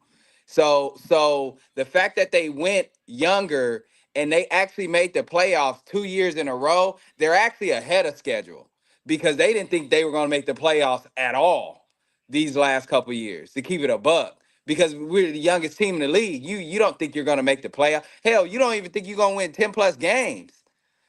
So the fact that they went younger and they actually made the playoffs 2 years in a row, they're actually ahead of schedule because they didn't think they were going to make the playoffs at all these last couple years to keep it a buck because we're the youngest team in the league. You don't think you're gonna make the playoff. Hell, you don't even think you're gonna win 10 plus games.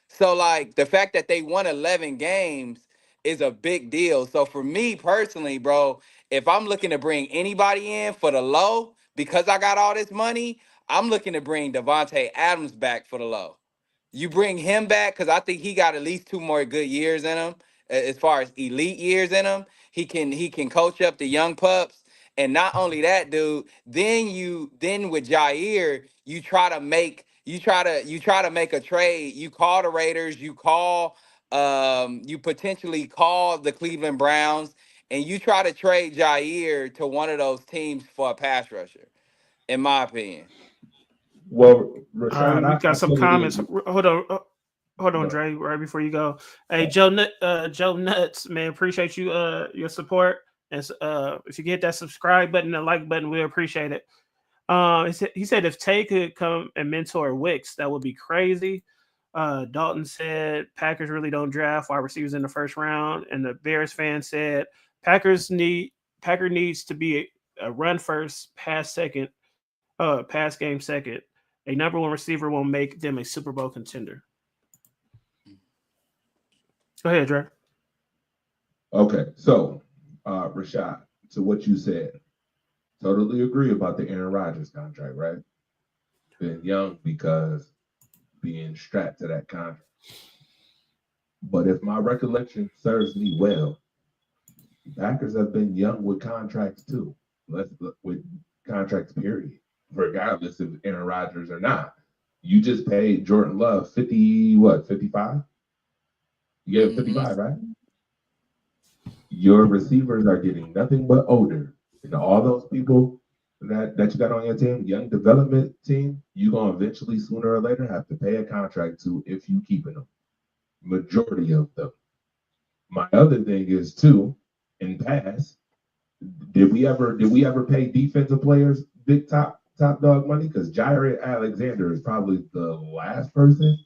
So like the fact that they won 11 games is a big deal. So for me personally, bro, if I'm looking to bring anybody in for the low because I got all this money, I'm looking to bring Devontae Adams back for the low. You bring him back because I think he got at least 2 more good years in him, as far as elite years in him. He can coach up the young pups, and not only that, dude. Then with Jair, you try to make a trade. You call the Raiders, you potentially call the Cleveland Browns, and you try to trade Jair to one of those teams for a pass rusher. In my opinion. Well, All right, Rashad, we I got some totally comments. agree. Hold on, Go. Dre. Right before you go, hey Joe Nuts, man, appreciate you your support, and if you get that subscribe button and like button, we appreciate it. He said if Tay could come and mentor Wicks, that would be crazy. Dalton said Packers really don't draft wide receivers in the first round, and the Bears fan said Packer needs to be a run first, pass game second. A number one receiver will make them a Super Bowl contender. Go ahead, Dre. Okay, so Rashad, to what you said, totally agree about the Aaron Rodgers contract, right? Been young because being strapped to that contract. But if my recollection serves me well, Packers have been young with contracts too. Let's with contracts, period. Regardless of Aaron Rodgers or not. You just paid Jordan Love 50, what, 55? You gave him Mm-hmm. 55, right? Your receivers are getting nothing but older. And all those people that you got on your team, young development team, you're gonna eventually sooner or later have to pay a contract to if you keeping them. Majority of them. My other thing is too, in past, did we ever pay defensive players big top dog money? Because Jair Alexander is probably the last person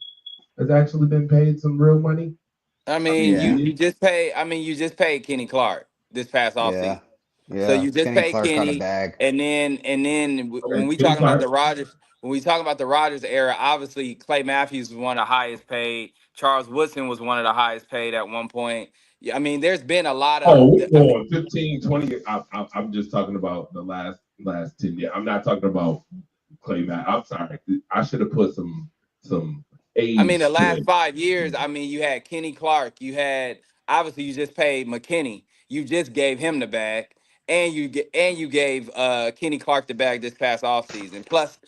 that's actually been paid some real money. I I mean, mean, you Yeah, we you just pay. I mean, you just paid Kenny Clark this past yeah, offseason. So yeah. you just Kenny pay Clark got a Kenny, bag. and then okay, when we Kenny talking about the Clark. Rodgers, when we talking about the Rodgers era, obviously Clay Matthews was one of the highest paid. Charles Woodson was one of the highest paid at one point. Yeah, I mean, there's been a lot of. Oh, we I mean, going 15, 20. I'm just talking about the last 10 years. I'm not talking about Clay Matt. I'm sorry. I should have put some I mean, the age to last it. 5 years, I mean, you had Kenny Clark. You had obviously you just paid McKinney. You just gave him the bag, and you gave Kenny Clark the bag this past offseason. Plus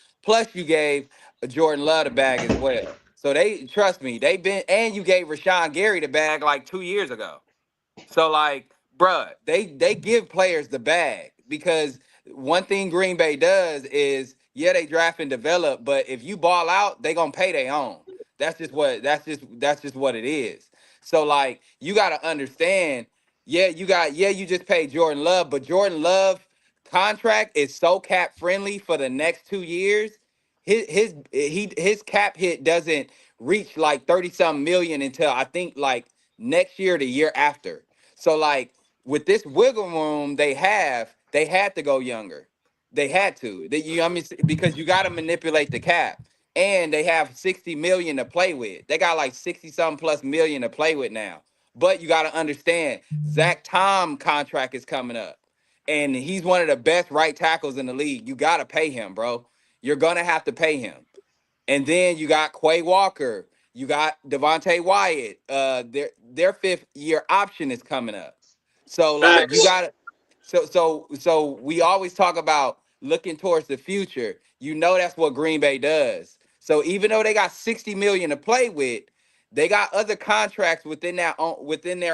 you gave Jordan Love the bag as well. So they trust me. They've been and you gave Rashawn Gary the bag like 2 years ago. So like, bruh, they give players the bag because one thing Green Bay does is yeah, they draft and develop, but if you ball out, they gonna pay their own. That's just what it is. So like you gotta understand, you just paid Jordan Love, but Jordan Love contract is so cap friendly for the next 2 years. His cap hit doesn't reach like 30 something million until I think like next year, the year after. So like with this wiggle room they had to go younger. They had to. I mean, because you got to manipulate the cap, and they have 60 million to play with. They got like 60 something plus million to play with now. But you got to understand, Zach Tom contract is coming up, and he's one of the best right tackles in the league. You got to pay him, bro. You're gonna have to pay him. And then you got Quay Walker, you got Devontae Wyatt. Their 5th year option is coming up. So like you Facts. got to so we always talk about looking towards the future. You know that's what Green Bay does. So even though they got 60 million to play with, they got other contracts within their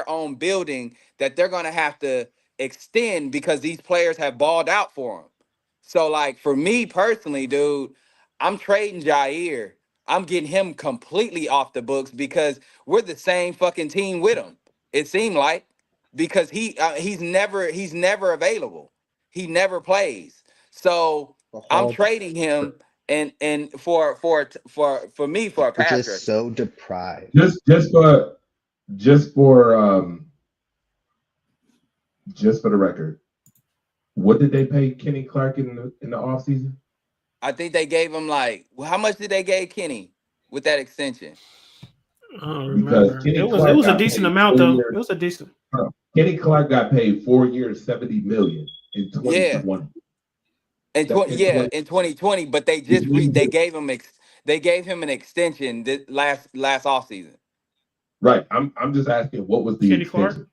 own building that they're going to have to extend because these players have balled out for them. So like for me personally, dude, I'm trading Jair. I'm getting him completely off the books because we're the same fucking team with him. It seemed like because he's never available. He never plays. So The I'm whole trading him and for me for a We're pass just rusher. so deprived. Just for just for the record, what did they pay Kenny Clark in the offseason? I think they gave him like how much did they give Kenny with that extension? I don't Because remember. It Kenny was it Clark was a got decent paid amount four though. It years. was a decent. Kenny Clark got paid 4 years, 70 million in Yeah, 2020. In yeah, 20, in 2020, but they they just gave him- they gave him an extension this last offseason. right. I'm just asking, what was the Kenny Clark. extension?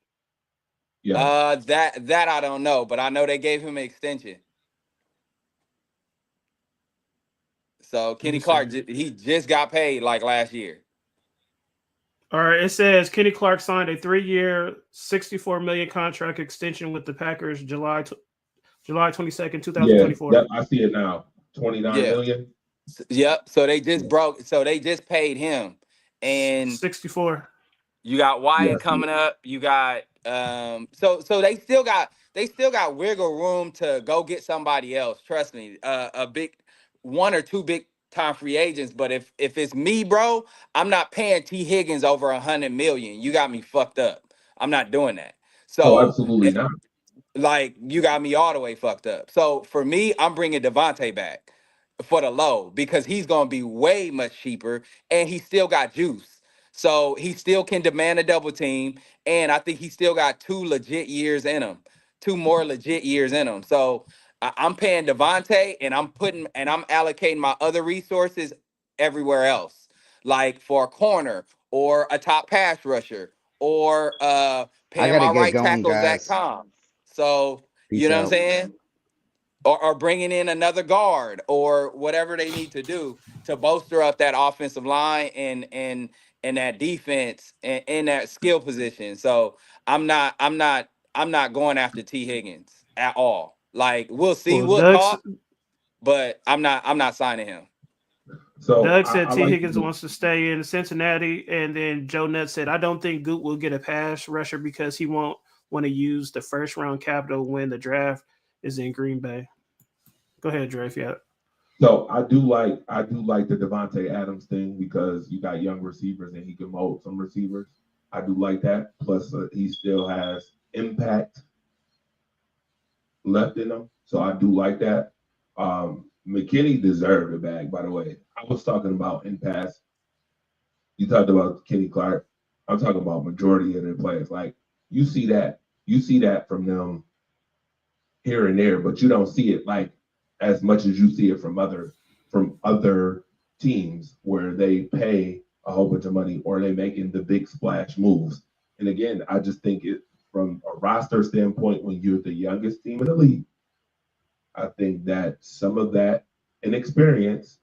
Yeah. That I don't know, but I know they gave him an extension. So Let me Kenny Clark, see. he just got paid like last year. All right, it says Kenny Clark signed a 3-year, 64 million contract extension with the Packers July 22nd, Yeah. Yep. 2024. I see it now. 29 Yeah. million. Yep. So they just broke. So they just paid him, and 64. you got Yeah. Wyatt I see it. coming up. You got So they still got wiggle room to go get somebody else. Trust me, a big one or two big time free agents. But if it's me, bro, I'm not paying T Higgins over 100 million. You got me fucked up. I'm not doing that. Oh, So absolutely not. like you got me all the way fucked up. So for me, I'm bringing Devontae back for the low because he's gonna be way much cheaper and he still got juice. So he still can demand a double team, and I think he still got 2 more legit years in him. So I'm paying Devontae, and I'm allocating my other resources everywhere else, like for a corner or a top pass rusher or I paying gotta my get right going, tackle Zach guys. Tom. So you Peace know what I'm out. saying? Or bringing in another guard or whatever they need to do to bolster up that offensive line and that defense and that skill position. So I'm not going after T Higgins at all. Like we'll see, Well, we'll talk, but I'm not signing him. So Doug said I T. like Higgins wants to stay in Cincinnati, and then Joe Nutt said, I don't think Goot will get a pass rusher because he won't want to use the first round capital when the draft is in Green Bay. Go ahead, Dre, if you have. so I do like the Devontae Adams thing because you got young receivers and he can mold some receivers. I do like that. Plus, he still has impact left in him, so I do like that. McKinney deserved a bag, by the way. I was talking about in pass. You talked about Kenny Clark. I'm talking about majority of their players. Like you see that from them here and there, but you don't see it like as much as you see it from other teams where they pay a whole bunch of money or they making the big splash moves. And again, I just think it from a roster standpoint, when you're the youngest team in the league, I think that some of that inexperience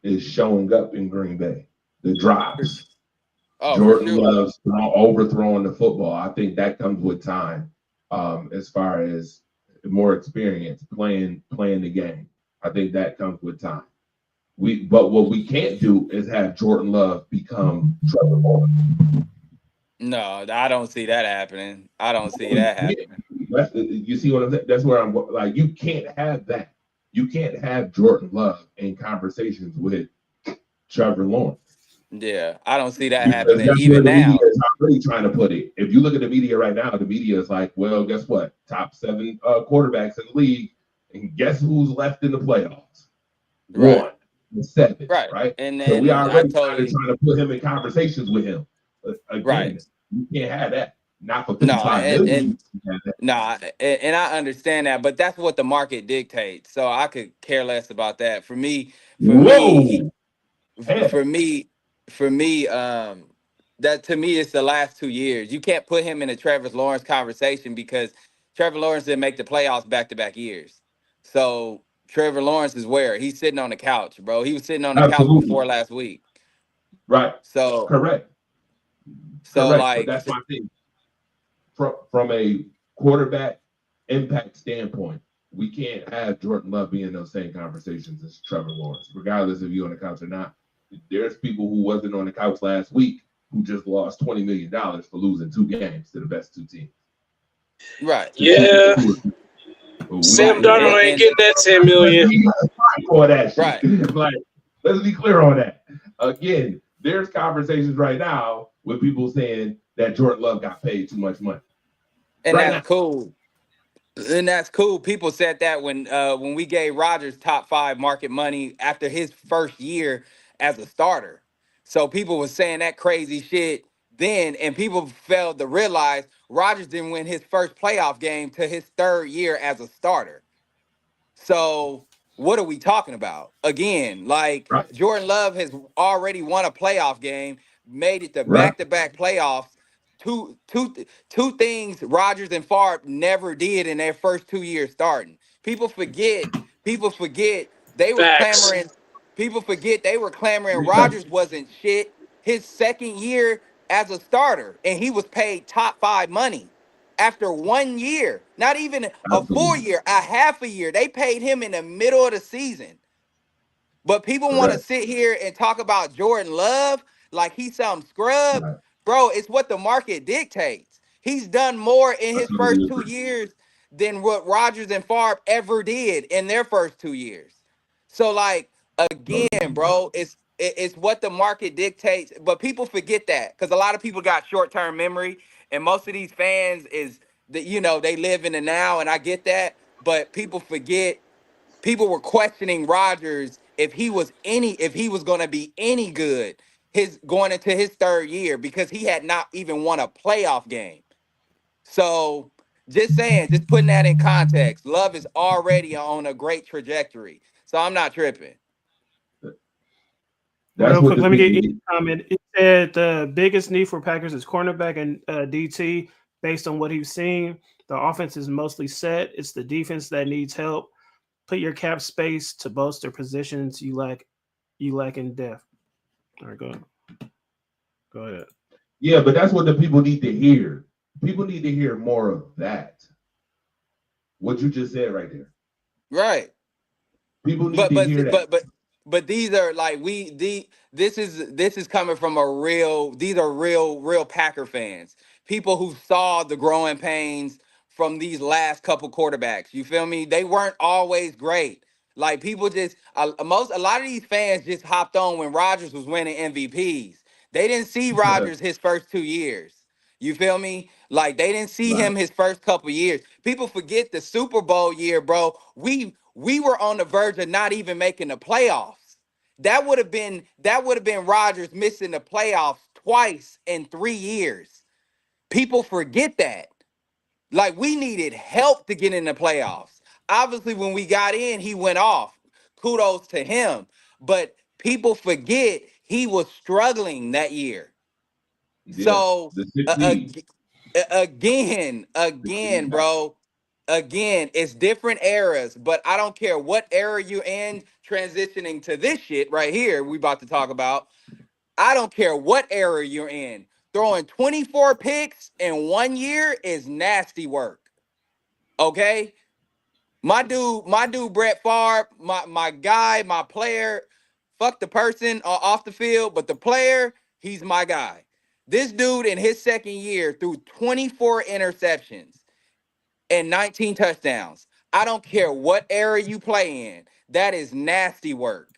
is showing up in Green Bay. The drops, Oh, for Jordan sure. Love's overthrowing the football. I think that comes with time, as far as more experience playing the game. I think that comes with time. But what we can't do is have Jordan Love become Trevor Lawrence. No, I don't see that happening. I don't see that happening. You see what I'm saying? That's where I'm like. You can't have that. You can't have Jordan Love in conversations with Trevor Lawrence. Yeah, I don't see that Because happening that's where even the media now. is really trying to put it. If you look at the media right now, the media is like, well, guess what? Top seven quarterbacks in the league, and guess who's left in the playoffs? Right, One, the seven, right. right? And So we I already started totally trying to put him in conversations with him. But right. again, you can't have that. Not for No, 55 million. You can't have that. and I understand that, but that's what the market dictates. So I could care less about that. For me, Whoa, hell, for me, for me, that to me it's the last 2 years. You can't put him in a Trevor Lawrence conversation because Trevor Lawrence didn't make the playoffs back to back years. So Trevor Lawrence is where he's sitting on the couch, bro. He was sitting on the couch absolutely before last week. right, So correct, so correct. But like that's my thing. From a quarterback impact standpoint, we can't have Jordan Love be in those same conversations as Trevor Lawrence, regardless if you're on the couch or not. There's people who wasn't on the couch last week who just lost $20 million for losing two games to the best two teams. right, Yeah, Sam right, Darnold ain't and getting that 10 million. For that shit. right. Like, let's be clear on that. Again, there's conversations right now with people saying that Jordan Love got paid too much money. And Right that's now. cool. And that's cool. People said that when we gave Rodgers top five market money after his first year as a starter. So people were saying that crazy shit then, and people failed to realize Rodgers didn't win his first playoff game to his third year as a starter. So what are we talking about? Again, like Right. Jordan Love has already won a playoff game, made it to Right. back-to-back playoffs. Two things Rodgers and Favre never did in their first 2 years starting. People forget. People forget they were Facts. clamoring. People forget they were clamoring. Right. Rodgers wasn't shit his second year as a starter, and he was paid top five money after 1 year, not even a full Absolutely. year, a half a year. They paid him in the middle of the season. But people want to Correct. sit here and talk about Jordan Love like he's some scrub. Right. Bro, it's what the market dictates. He's done more in I his totally first two agree. years than what Rodgers and Favre ever did in their first 2 years. So, like, Totally again, agree. bro, it's what the market dictates. But people forget that because a lot of people got short-term memory, and most of these fans is that they live in the now, and I get that. But people forget. People were questioning Rodgers if he was going to be any good his going into his third year because he had not even won a playoff game. So just saying, just putting that in context, Love is already on a great trajectory. So I'm not tripping. That's Real what quick, the let me people get each need. comment. It said the biggest need for Packers is cornerback and DT. Based on what he's seen, the offense is mostly set. It's the defense that needs help. Put your cap space to bolster positions you lack in depth. All right, go ahead. Yeah, but that's what the people need to hear. People need to hear more of that. What you just said right there. Right. People need But to but hear that. but but but these are like this is coming from a real these are real Packer fans. People who saw the growing pains from these last couple quarterbacks. You feel me? They weren't always great. Like people just a lot of these fans just hopped on when Rodgers was winning MVPs. They didn't see Rodgers his first 2 years. You feel me? Like they didn't see Right. him his first couple years. People forget the Super Bowl year, bro. We were on the verge of not even making the playoffs. That would have been Rodgers missing the playoffs twice in 3 years. People forget that. Like we needed help to get in the playoffs. Obviously, when we got in, he went off. Kudos to him. But people forget he was struggling that year. Yeah. So The sick uh, knee. ag- again, bro. Again, it's different eras, but I don't care what era you're in. Transitioning to this shit right here, we about to talk about. I don't care what era you're in. Throwing 24 picks in 1 year is nasty work. Okay, my dude, Brett Favre, my guy, my player. Fuck the person off the field, but the player, he's my guy. This dude in his second year threw 24 interceptions and 19 touchdowns. I don't care what era you play in. That is nasty work.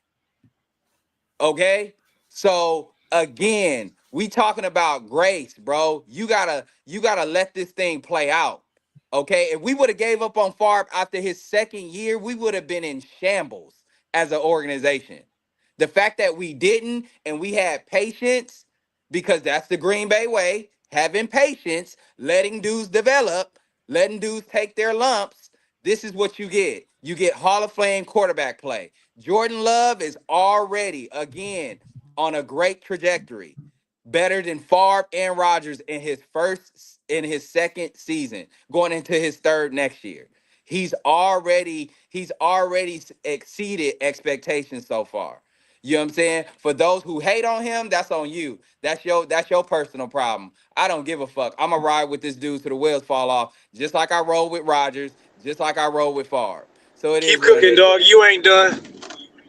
Okay? So again, we talking about grace, bro. You gotta let this thing play out. Okay? If we would have gave up on Favre after his second year, we would have been in shambles as an organization. The fact that we didn't and we had patience, because that's the Green Bay way, having patience, letting dudes develop, letting dudes take their lumps. This is what you get. You get Hall of Fame quarterback play. Jordan Love is already, again, on a great trajectory. Better than Favre and Rodgers in his second season, going into his third next year. He's already exceeded expectations so far. You know what I'm saying? For those who hate on him, that's on you. That's your personal problem. I don't give a fuck. I'ma ride with this dude till the wheels fall off, just like I roll with Rodgers, just like I roll with Favre. So it is Keep what it cooking, is. dog. You ain't done.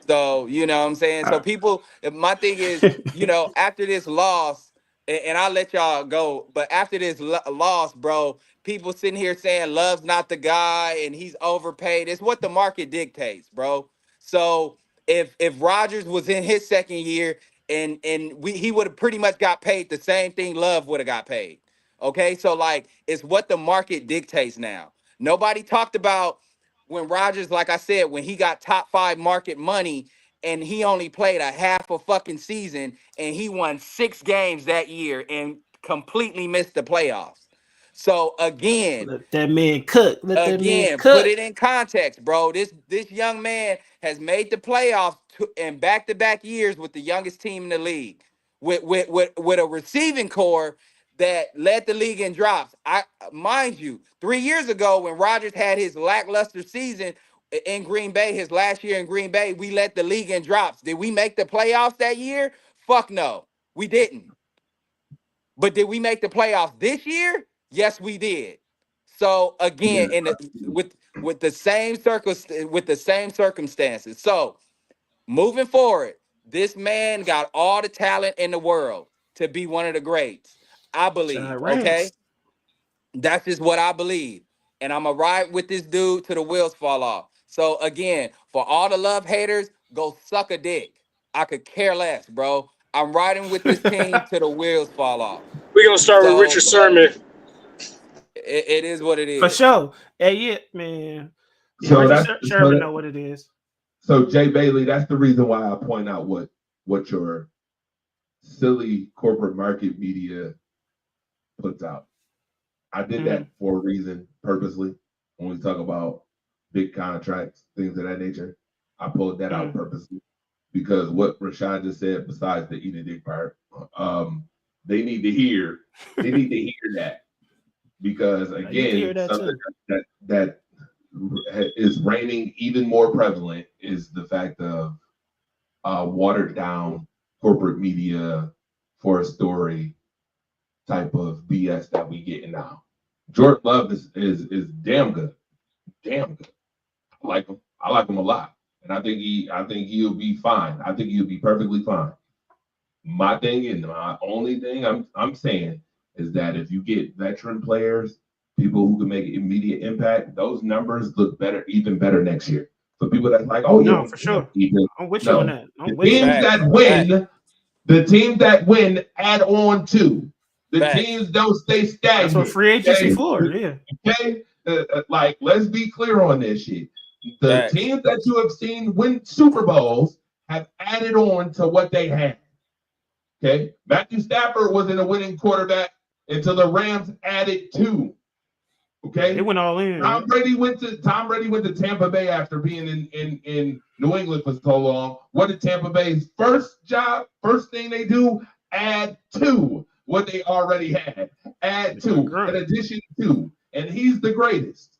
So, you know what I'm saying? So I, people, my thing is, after this loss, and I'll let y'all go, but after this loss, bro, people sitting here saying Love's not the guy and he's overpaid. It's what the market dictates, bro. So if Rodgers was in his second year and he would have pretty much got paid the same thing Love would have got paid. Okay? So like it's what the market dictates now. Nobody talked about when Rodgers, like I said, when he got top 5 market money and he only played a half a fucking season and he won 6 games that year and completely missed the playoffs. So again, Let that man cook. Let that man put cook. it in context, bro. This young man has made the playoffs in back-to-back years with the youngest team in the league, with a receiving core that led the league in drops. I mind you, 3 years ago when Rodgers had his lackluster season in Green Bay, his last year in Green Bay, we led the league in drops. Did we make the playoffs that year? Fuck no, we didn't. But did we make the playoffs this year? Yes, we did. So yeah. again, with the same circumstances. So moving forward, this man got all the talent in the world to be one of the greats. I believe. Okay, Giants. that's just what I believe, and I'm gonna ride with this dude till the wheels fall off. So again, for all the love haters, go suck a dick. I could care less, bro. I'm riding with this team till the wheels fall off. We're gonna start with So Richard Sherman. it is what it For is. sure. Hey, yeah, man. Yeah, So Richard that's Sherman know what it is. so Jay Bailey. That's the reason why I point out what your silly corporate market media puts out. I did Mhm. that for a reason, purposely. When we talk about big contracts, things of that nature, I pulled that out Mhm. purposely. because what Rashad just said, besides the eat a dick part, they need to hear that because I need to hear again, that something too. that is reigning even more prevalent is the fact of watered down corporate media for a story type of BS that we getting now. Jordan Love is damn good, damn good. I like him a lot, and I think he'll be fine. I think he'll be perfectly fine. My thing and my only thing I'm saying is that if you get veteran players, people who can make immediate impact, those numbers look better, even better next year. For people that's like, oh No, yeah, for sure. even I'm with you on no, that. the I'm with you. teams that Facts. Facts. win, the teams that win add on to. The Facts. teams don't stay That's what stagnant. free agency Okay, for. Yeah. okay. Like let's be clear on this shit. The Facts. teams that you have seen win Super Bowls have added on to what they had. Okay, Matthew Stafford wasn't a winning quarterback until the Rams added two. Yeah, they Okay, went all in, Tom right? Brady went to Tampa Bay after being in New England for so long. What did Tampa Bay's first thing they do? Add to what they already had. Add They got to, in grunt. addition to, and he's the greatest.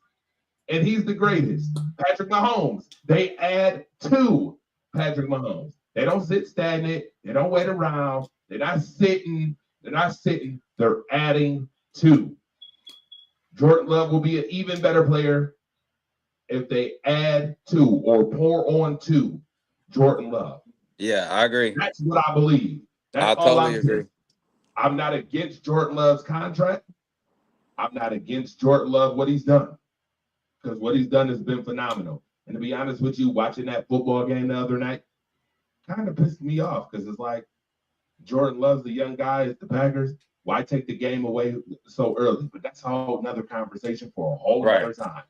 And he's the greatest. Patrick Mahomes. They add to Patrick Mahomes. They don't sit stagnant. They don't wait around. They're not sitting. They're not sitting. They're adding to. Jordan Love will be an even better player if they add to or pour on to Jordan Love. Yeah, I agree. That's what I believe. That's I all totally I'm saying. agree. I'm not against Jordan Love's contract. I'm not against Jordan Love, what he's done, because what he's done has been phenomenal. And to be honest with you, watching that football game the other night kind of pissed me off because it's like Jordan Love's the young guy at the Packers. Why take the game away so early? But that's a whole another conversation for a whole Right. other time.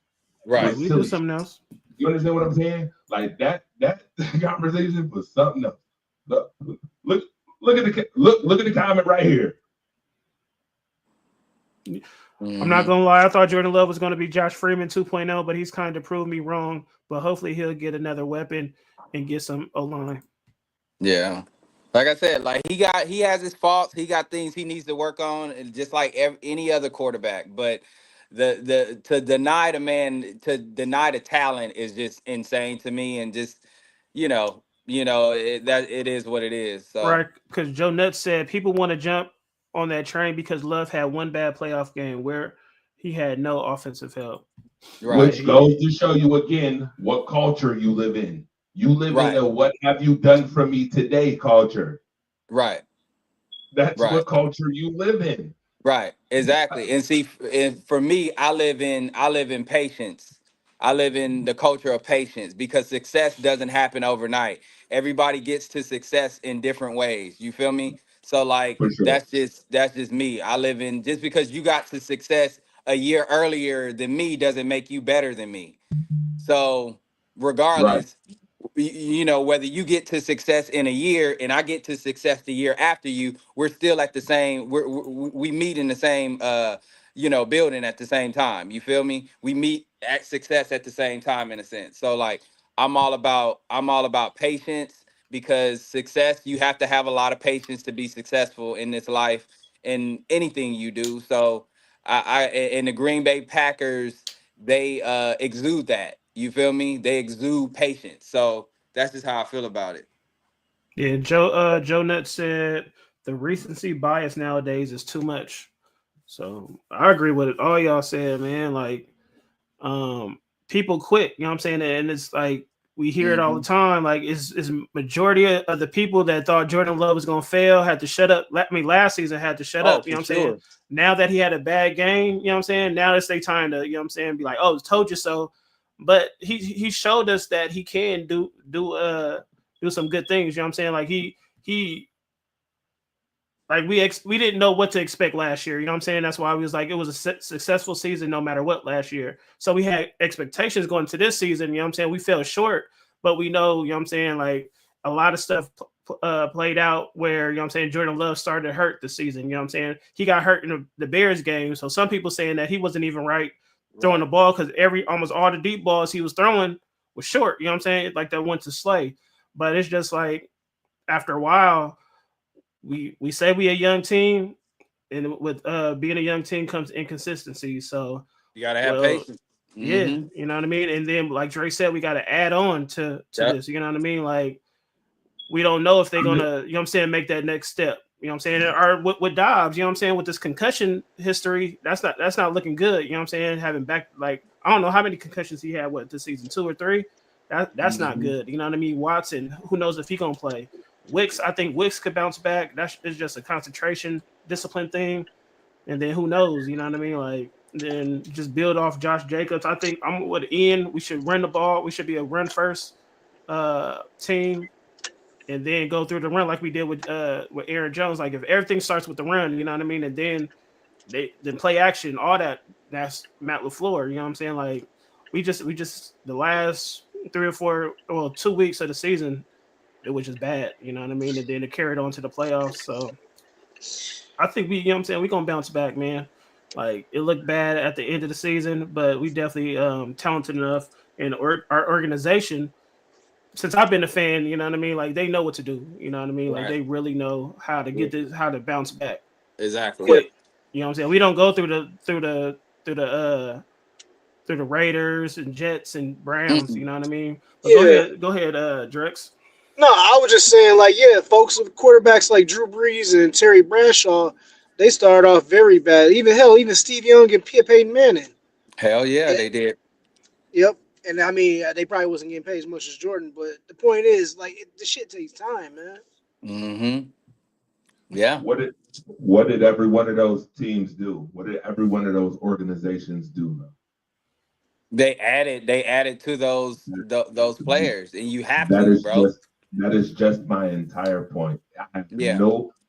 Yeah, Right. It's we do silly. something else. You understand what I'm saying? Like that conversation was something else. Look, look at the comment right here. I'm not gonna lie. I thought Jordan Love was gonna be Josh Freeman 2.0, but he's kind of proved me wrong. But hopefully he'll get another weapon and get some O line. Yeah. Like I said, like he has his faults. He got things he needs to work on, and just like any other quarterback. But the to deny the man, to deny the talent is just insane to me, and just that it is what it is. So Right, because Joe Nutt said people want to jump on that train because Love had one bad playoff game where he had no offensive help. Yeah, right, Which goes to show you again what culture you live in. You live in right, a what have you done for me today culture. right, That's right. what culture you live in. Right, exactly. And see, and for me, I live in patience. I live in the culture of patience because success doesn't happen overnight. Everybody gets to success in different ways. You feel me? So like For sure. that's just me. I live in, just because you got to success a year earlier than me doesn't make you better than me. So Right. regardless, whether you get to success in a year and I get to success the year after you, we're still at the same, we meet in the same building at the same time. You feel me? We meet at success at the same time, in a sense. So like I'm all about patience, because success, you have to have a lot of patience to be successful in this life, in anything you do. So in the Green Bay Packers, they exude that. You feel me? They exude patience. So that's just how I feel about it. yeah. Joe Nutt said the recency bias nowadays is too much. So I agree with it. All y'all said, man. Like, um, people quit. You know what I'm saying? And it's like we hear it all the Hmm. time. Like, is majority of the people that thought Jordan Love was gonna fail had to shut up. I mean, last season had to shut Oh, up. You know for what I'm saying? sure. Now that he had a bad game, you know what I'm saying? Now it's their time to, you know what I'm saying, be like, oh, told you so. But he showed us that he can do some good things. You know what I'm saying? Like he like we didn't know what to expect last year. You know what I'm saying? That's why we was like it was a successful season no matter what last year. So we had expectations going to this season. You know what I'm saying? We fell short, but we know, you know what I'm saying, like a lot of stuff played out where, you know what I'm saying, Jordan Love started to hurt the season. You know what I'm saying? He got hurt in the Bears game. So some people saying that he wasn't even right throwing Right. the ball because almost all the deep balls he was throwing was short. You know what I'm saying? Like that went to Slay. But it's just like after a while, we say we a young team, and with being a young team comes inconsistency. So, You gotta have well, patience. yeah, Mm-hmm. you know what I mean. And then, like Drake said, we got to add on to Yep. this. You know what I mean? Like we don't know if they're I'm gonna, you know what I'm saying, make that next step. You know what I'm saying? Or with Dobbs, you know what I'm saying, with this concussion history, that's not looking good. You know what I'm saying? Having back like I don't know how many concussions he had, what, this season, 2 or 3? That's not Mm-hmm. good. You know what I mean? Watson, who knows if he gonna play? Wicks, I think Wicks could bounce back. That's it's just a concentration, discipline thing. And then who knows? You know what I mean? Like then just build off Josh Jacobs. I think I'm with Ian. We should run the ball. We should be a run first team, and then go through the run like we did with Aaron Jones. Like if everything starts with the run, you know what I mean, and then they then play action, all that's Matt LaFleur. You know what I'm saying? Like we just the last 3 or 4, well, 2 weeks of the season, it was just bad. You know what I mean? And then it carried on to the playoffs. So I think we, you know what I'm saying, we're gonna bounce back, man. Like it looked bad at the end of the season, but we definitely talented enough, and our organization, since I've been a fan, you know what I mean? Like they know what to do. You know what I mean? Like Right. they really know how to get this, how to bounce back Exactly. Yeah. quick. You know what I'm saying? We don't go through the Raiders and Jets and Browns, you Mm-mm. know what I mean? But Yeah. go ahead, Drex. No, I was just saying, like, yeah, folks with quarterbacks like Drew Brees and Terry Bradshaw, they started off very bad. Even Steve Young and Peyton Manning. Hell yeah, Yeah, they did. yep. And I mean, they probably wasn't getting paid as much as Jordan, but the point is, like, the shit takes time, man. Mm-hmm. Yeah. What did every one of those teams do? What did every one of those organizations do? They added to those players, and you have That to, is bro. just my entire point. Yeah.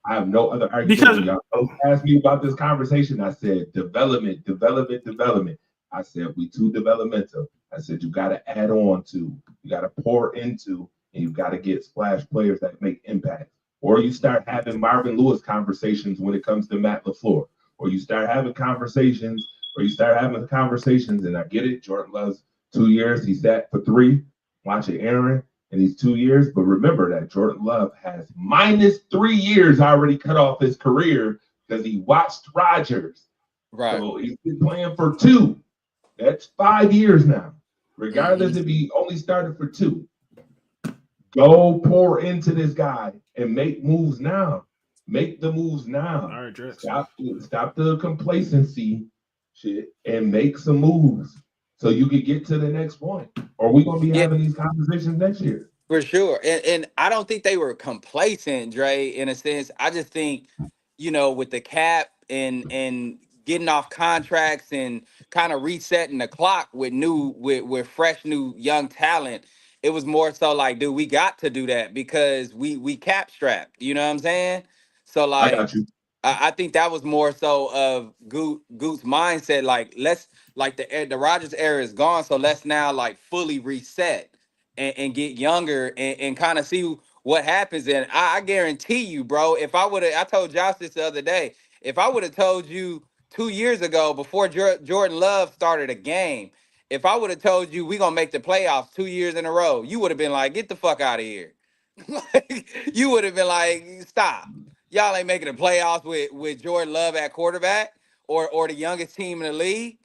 I have no other argument. Because When y'all asked me about this conversation, I said development, development, development. I said we too developmental. I said you got to add on to, you got to pour into, and you got to get splash players that make impact. Or you start having Marvin Lewis conversations when it comes to Matt LaFleur. Or you start having conversations, and I get it. Jordan Love's 2 years. He sat for 3. Watching Aaron in these 2 years. But remember that Jordan Love has -3 years already cut off his career because he watched Rodgers. Right. So he's been playing for 2. That's 5 years now. Regardless Mm-hmm. if he only started for 2. Go pour into this guy and make moves now. Make the moves now. all right, Drex. Stop the complacency shit and make some moves so you can get to the next point. Or we're gonna be Yeah, having these conversations next year. for sure. And I don't think they were complacent, Dre, in a sense. I just think, with the cap and getting off contracts and kind of resetting the clock with fresh new young talent, it was more so like, dude, we got to do that because we cap strapped. You know what I'm saying? So I like got you. I think that was more so of Goot's mindset. Like like the Rogers era is gone, so let's now like fully reset and get younger and kind of see what happens. And I guarantee you, bro, if I told Josh this the other day, if I would have told you 2 years ago before Jordan Love started a game, if I would have told you we gonna make the playoffs 2 years in a row, you would have been like, get the fuck out of here. Like, you would have been like, stop. Y'all ain't making the playoffs with Jordan Love at quarterback or the youngest team in the league.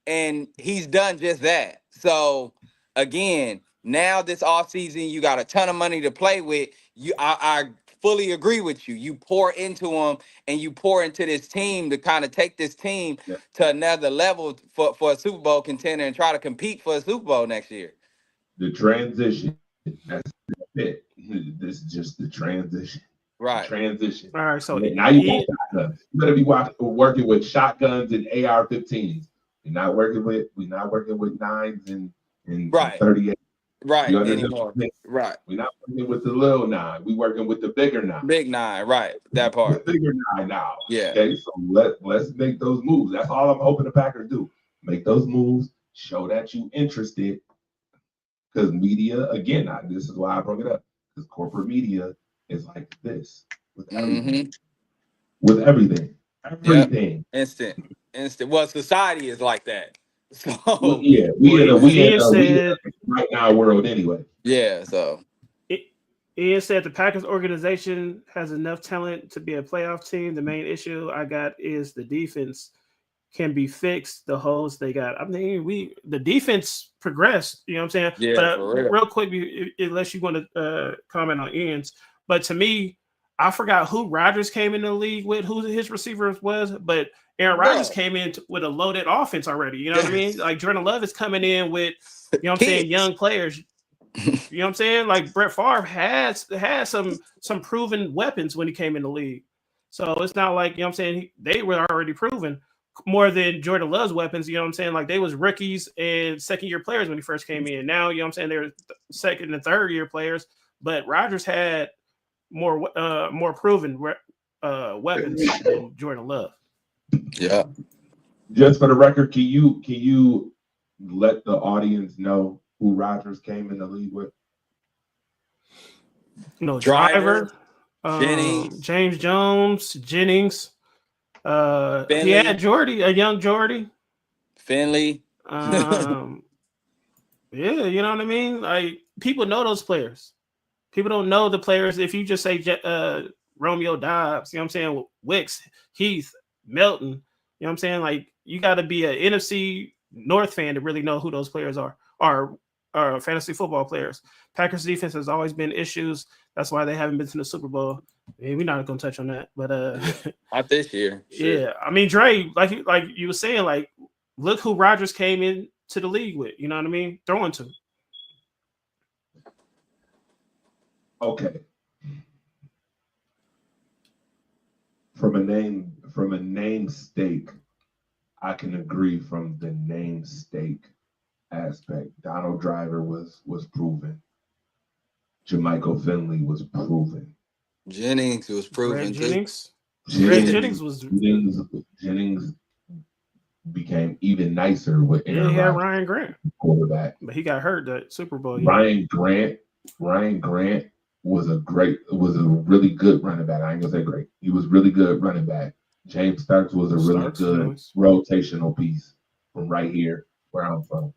And he's done just that. So again, now this offseason, you got a ton of money to play with. I fully agree with you. You pour into them and you pour into this team to kind of take this team Yeah. to another level for a Super Bowl contender and try to compete for a Super Bowl next year. The transition. That's it. This is just the transition. Right. Transition. All right, so Now you got shotguns. You better be working with shotguns and AR-15s. We're not working with 9s and Right. 38. Right. You understand? Anymore. Right. We're not working with the little 9. We're working with the bigger 9. Big 9. Right. That The part. bigger 9 now. Yeah. Okay, so let's make those moves. That's all I'm hoping the Packers do. Make those moves. Show that you interested. Because media, again, this is why I brought it up. Because corporate media is like this with everything. Mm-hmm. With everything. Everything. Yep. Instant. Well, society is like that. So Yeah, we in a Ian said right now world anyway. yeah. So Ian said the Packers organization has enough talent to be a playoff team. The main issue I got is the defense can be fixed. The holes they got. I mean, the defense progressed. You know what I'm saying? Yeah, But for real. real quick, unless you want to comment on Ian's, but to me, I forgot who Rodgers came in the league with, who his receivers was, but Aaron Rodgers came in with a loaded offense already. You know what I mean? Like Jordan Love is coming in with, you know what I'm saying, young players. You know what I'm saying? Like Brett Favre had some proven weapons when he came in the league. So it's not like, you know what I'm saying, they were already proven more than Jordan Love's weapons. You know what I'm saying? Like they was rookies and second year players when he first came in. Now, you know what I'm saying, they're second and third year players, but Rodgers had more proven weapons than Jordan Love. Yeah. Just for the record, can you let the audience know who Rodgers came in the league with? Driver, Jennings, James Jones, Jennings. Finley, he had Jordy, a young Jordy. Finley. Yeah, you know what I mean? Like people know those players. People don't know the players. If you just say Romeo Dobbs, you know what I'm saying? Wicks, Heath, Melton, you know what I'm saying? Like you got to be an NFC North fan to really know who those players are fantasy football players. Packers defense has always been issues. That's why they haven't been to the Super Bowl. We're not going to touch on that, but not this year. Sure. Yeah, I mean Dre, like you were saying, like look who Rodgers came in to the league with. You know what I mean? Throwing to. Okay. From a name stake, I can agree from the name stake aspect. Donald Driver was proven. Jermichael Finley was proven. Jennings was proven too. Jennings became even nicer with Aaron Rodgers. Ryan Grant, quarterback. But he got hurt that Super Bowl. Ryan Grant was a really good running back. I ain't gonna say great. He was really good running back. James Starks was a really good rotational piece from right here where I'm from.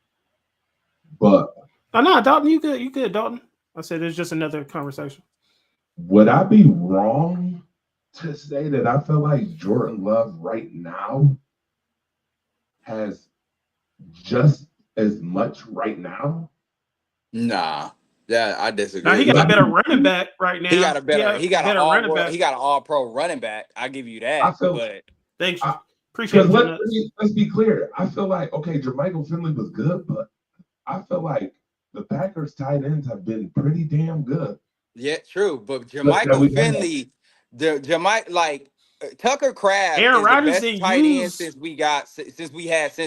But no, Dalton, you good, Dalton. I said it's just another conversation. Would I be wrong to say that I feel like Jordan Love right now has just as much right now? Nah. Yeah, I disagree. Now he got a better running back right now. He got an all-pro running back. I give you that. Thanks. Appreciate it. Let's be clear. I feel like Jermichael Finley was good, but I feel like the Packers tight ends have been pretty damn good. Yeah, true. But Jermichael Finley, Tucker Kraft Aaron Rodgers is the best tight end since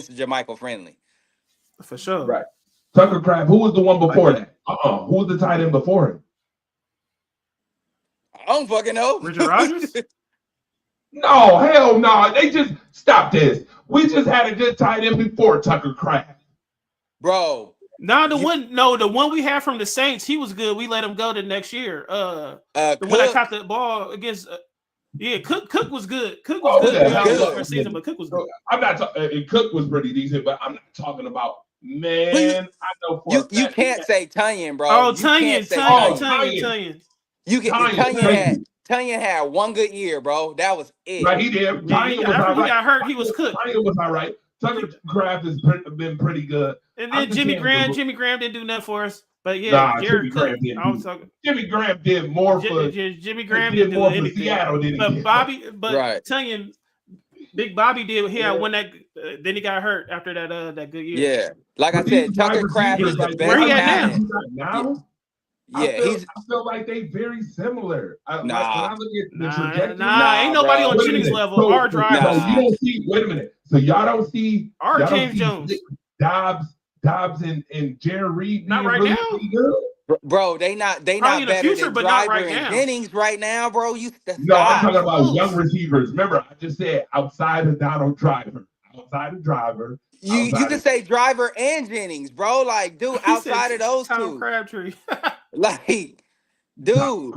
Jermichael Finley. For sure. Right. Tucker Kraft, who was the one before that? Who was the tight end before him? I don't fucking know. Richard Rodgers? No, hell no. They just stop this. We just had a good tight end before Tucker Kraft. Bro. The one we had from the Saints, he was good. We let him go the next year. The one that caught the ball against Cook was good. Cook was good for season, but Cook was good. I'm not talking. Cook was pretty decent, but I'm not talking about. Man, I know for you can't say Tunyon, bro. Oh, Tunyon. Tunyon had one good year, bro. That was it. Right, he did. He got hurt. He was Cook. Tunyon was all right. Tucker Kraft has been pretty good. And then Jimmy Graham didn't do nothing for us. But yeah, Jimmy Graham did more for Jimmy Graham didn't do anything. Seattle, Tunyon, Big Bobby did. He had one that then he got hurt after that good year. Yeah, like I said, Tucker Kraft is the best. Where he at now? I feel like they very similar. When I look at the trajectory, ain't nobody on Jennings level. Our driver. You don't see. Wait a minute. So y'all don't see our James Jones, Dobbs, and Jerry Reed. Not right now. Bro, they not better than Driver and Jennings right now, bro. I'm talking about young receivers. Remember, I just said outside of Donald Driver. You can say Driver and Jennings, bro. Like, dude, outside of those two. Crabtree. Like, dude.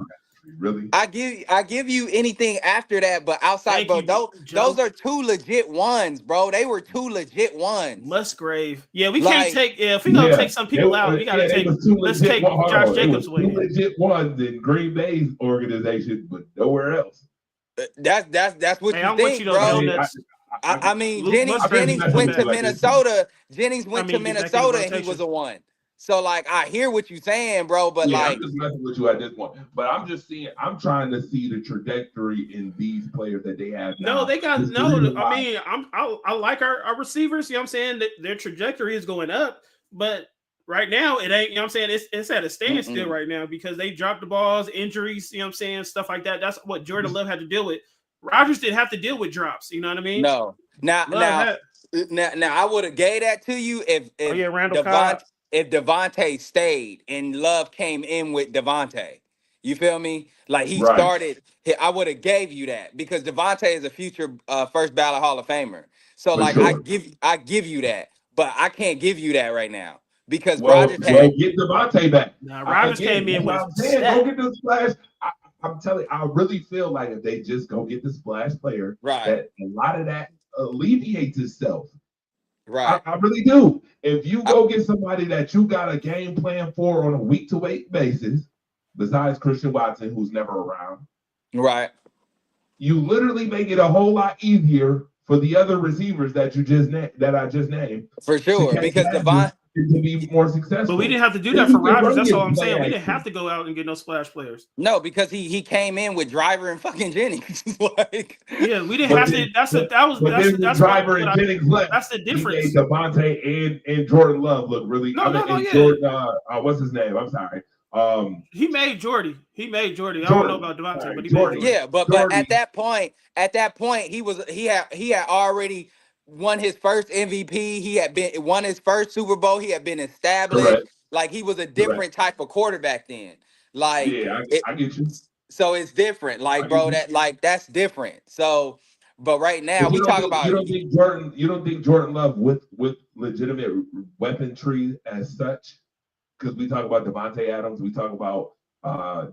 Really? I give you anything after that, but outside, Thank bro, you, those Joe. are two legit ones, bro. They were two legit ones. Musgrave. Yeah, we can't Like, take. Yeah, if we gonna Yeah, take some people out, we gotta they take. was two Let's legit. take Hold Josh on, they was Jacobs two away then. legit ones in Green Bay's organization, but nowhere else. that's what Hey, you I'm with you think, though, I bro. mean, Donuts. I mean, Luke Jennings I'm just Musgrave Jennings can come messing went with you to back. like this. Minnesota. Jennings I went to mean, get back in the Minnesota, and he rotation. was a one. So like, I hear what you're saying, bro. But Yeah, I'm like, just messing with you at this point. But I'm just seeing, I'm trying to see the trajectory in these players that they have No, now. they got This is the no. reason I why. mean, I like our receivers. You know what I'm saying? Their trajectory is going up, but right now it ain't. You know what I'm saying? It's at a standstill mm-mm. right now because they dropped the balls, injuries. You know what I'm saying? Stuff like that. That's what Jordan Love had to deal with. Rodgers didn't have to deal with drops. You know what I mean? No. Now, Love now, had. now, I would have gave that to you Oh yeah, Randall Devont Cobb. if Devontae stayed and Love came in with Devontae. You feel me? Like he Right, started, I would have gave you that because Devontae is a future first ballot Hall of Famer. So for like sure. I give you that, but I can't give you that right now because Well, Rogers well, had get Devontae back. Now Rodgers Again, came that's in what with I'm saying. Go stat. get the splash. I'm telling you, I really feel like if they just go get the splash player, right, that a lot of that alleviates itself. right. I really do. If you I, go get somebody that you got a game plan for on a week to week basis, besides Christian Watson, who's never around, right. you literally make it a whole lot easier for the other receivers that I just named For to sure. catch Because passes and to be more But we successful. didn't have to do Then that you for can Rodgers. run That's your all I'm play saying. We didn't have action. to go out and get no splash players. no, because he came in with Driver and fucking Jennings. Like, Yeah, we didn't But have then, to. That was but then when that's what Driver and Jennings left, that's the he made difference. Devontae and Jordan Love look really. I mean, No, and yeah. Jordan, what's his name? I'm sorry. He made Jordy. He made Jordy. I don't know Jordan. about Devontae, Sorry, but he made Jordy. Jordy. yeah, but Jordy. at that point, he had already won his first MVP. He had been won his first Super Bowl. He had been established. Correct. Like he was a Correct. different type of quarterback then. Like Yeah, it, I get you. so it's different. I Like get bro, you. that's different. So, but right now But we talk about you don't think Jordan Love with legitimate weaponry as such? Because we talk about Devontae Adams, we talk about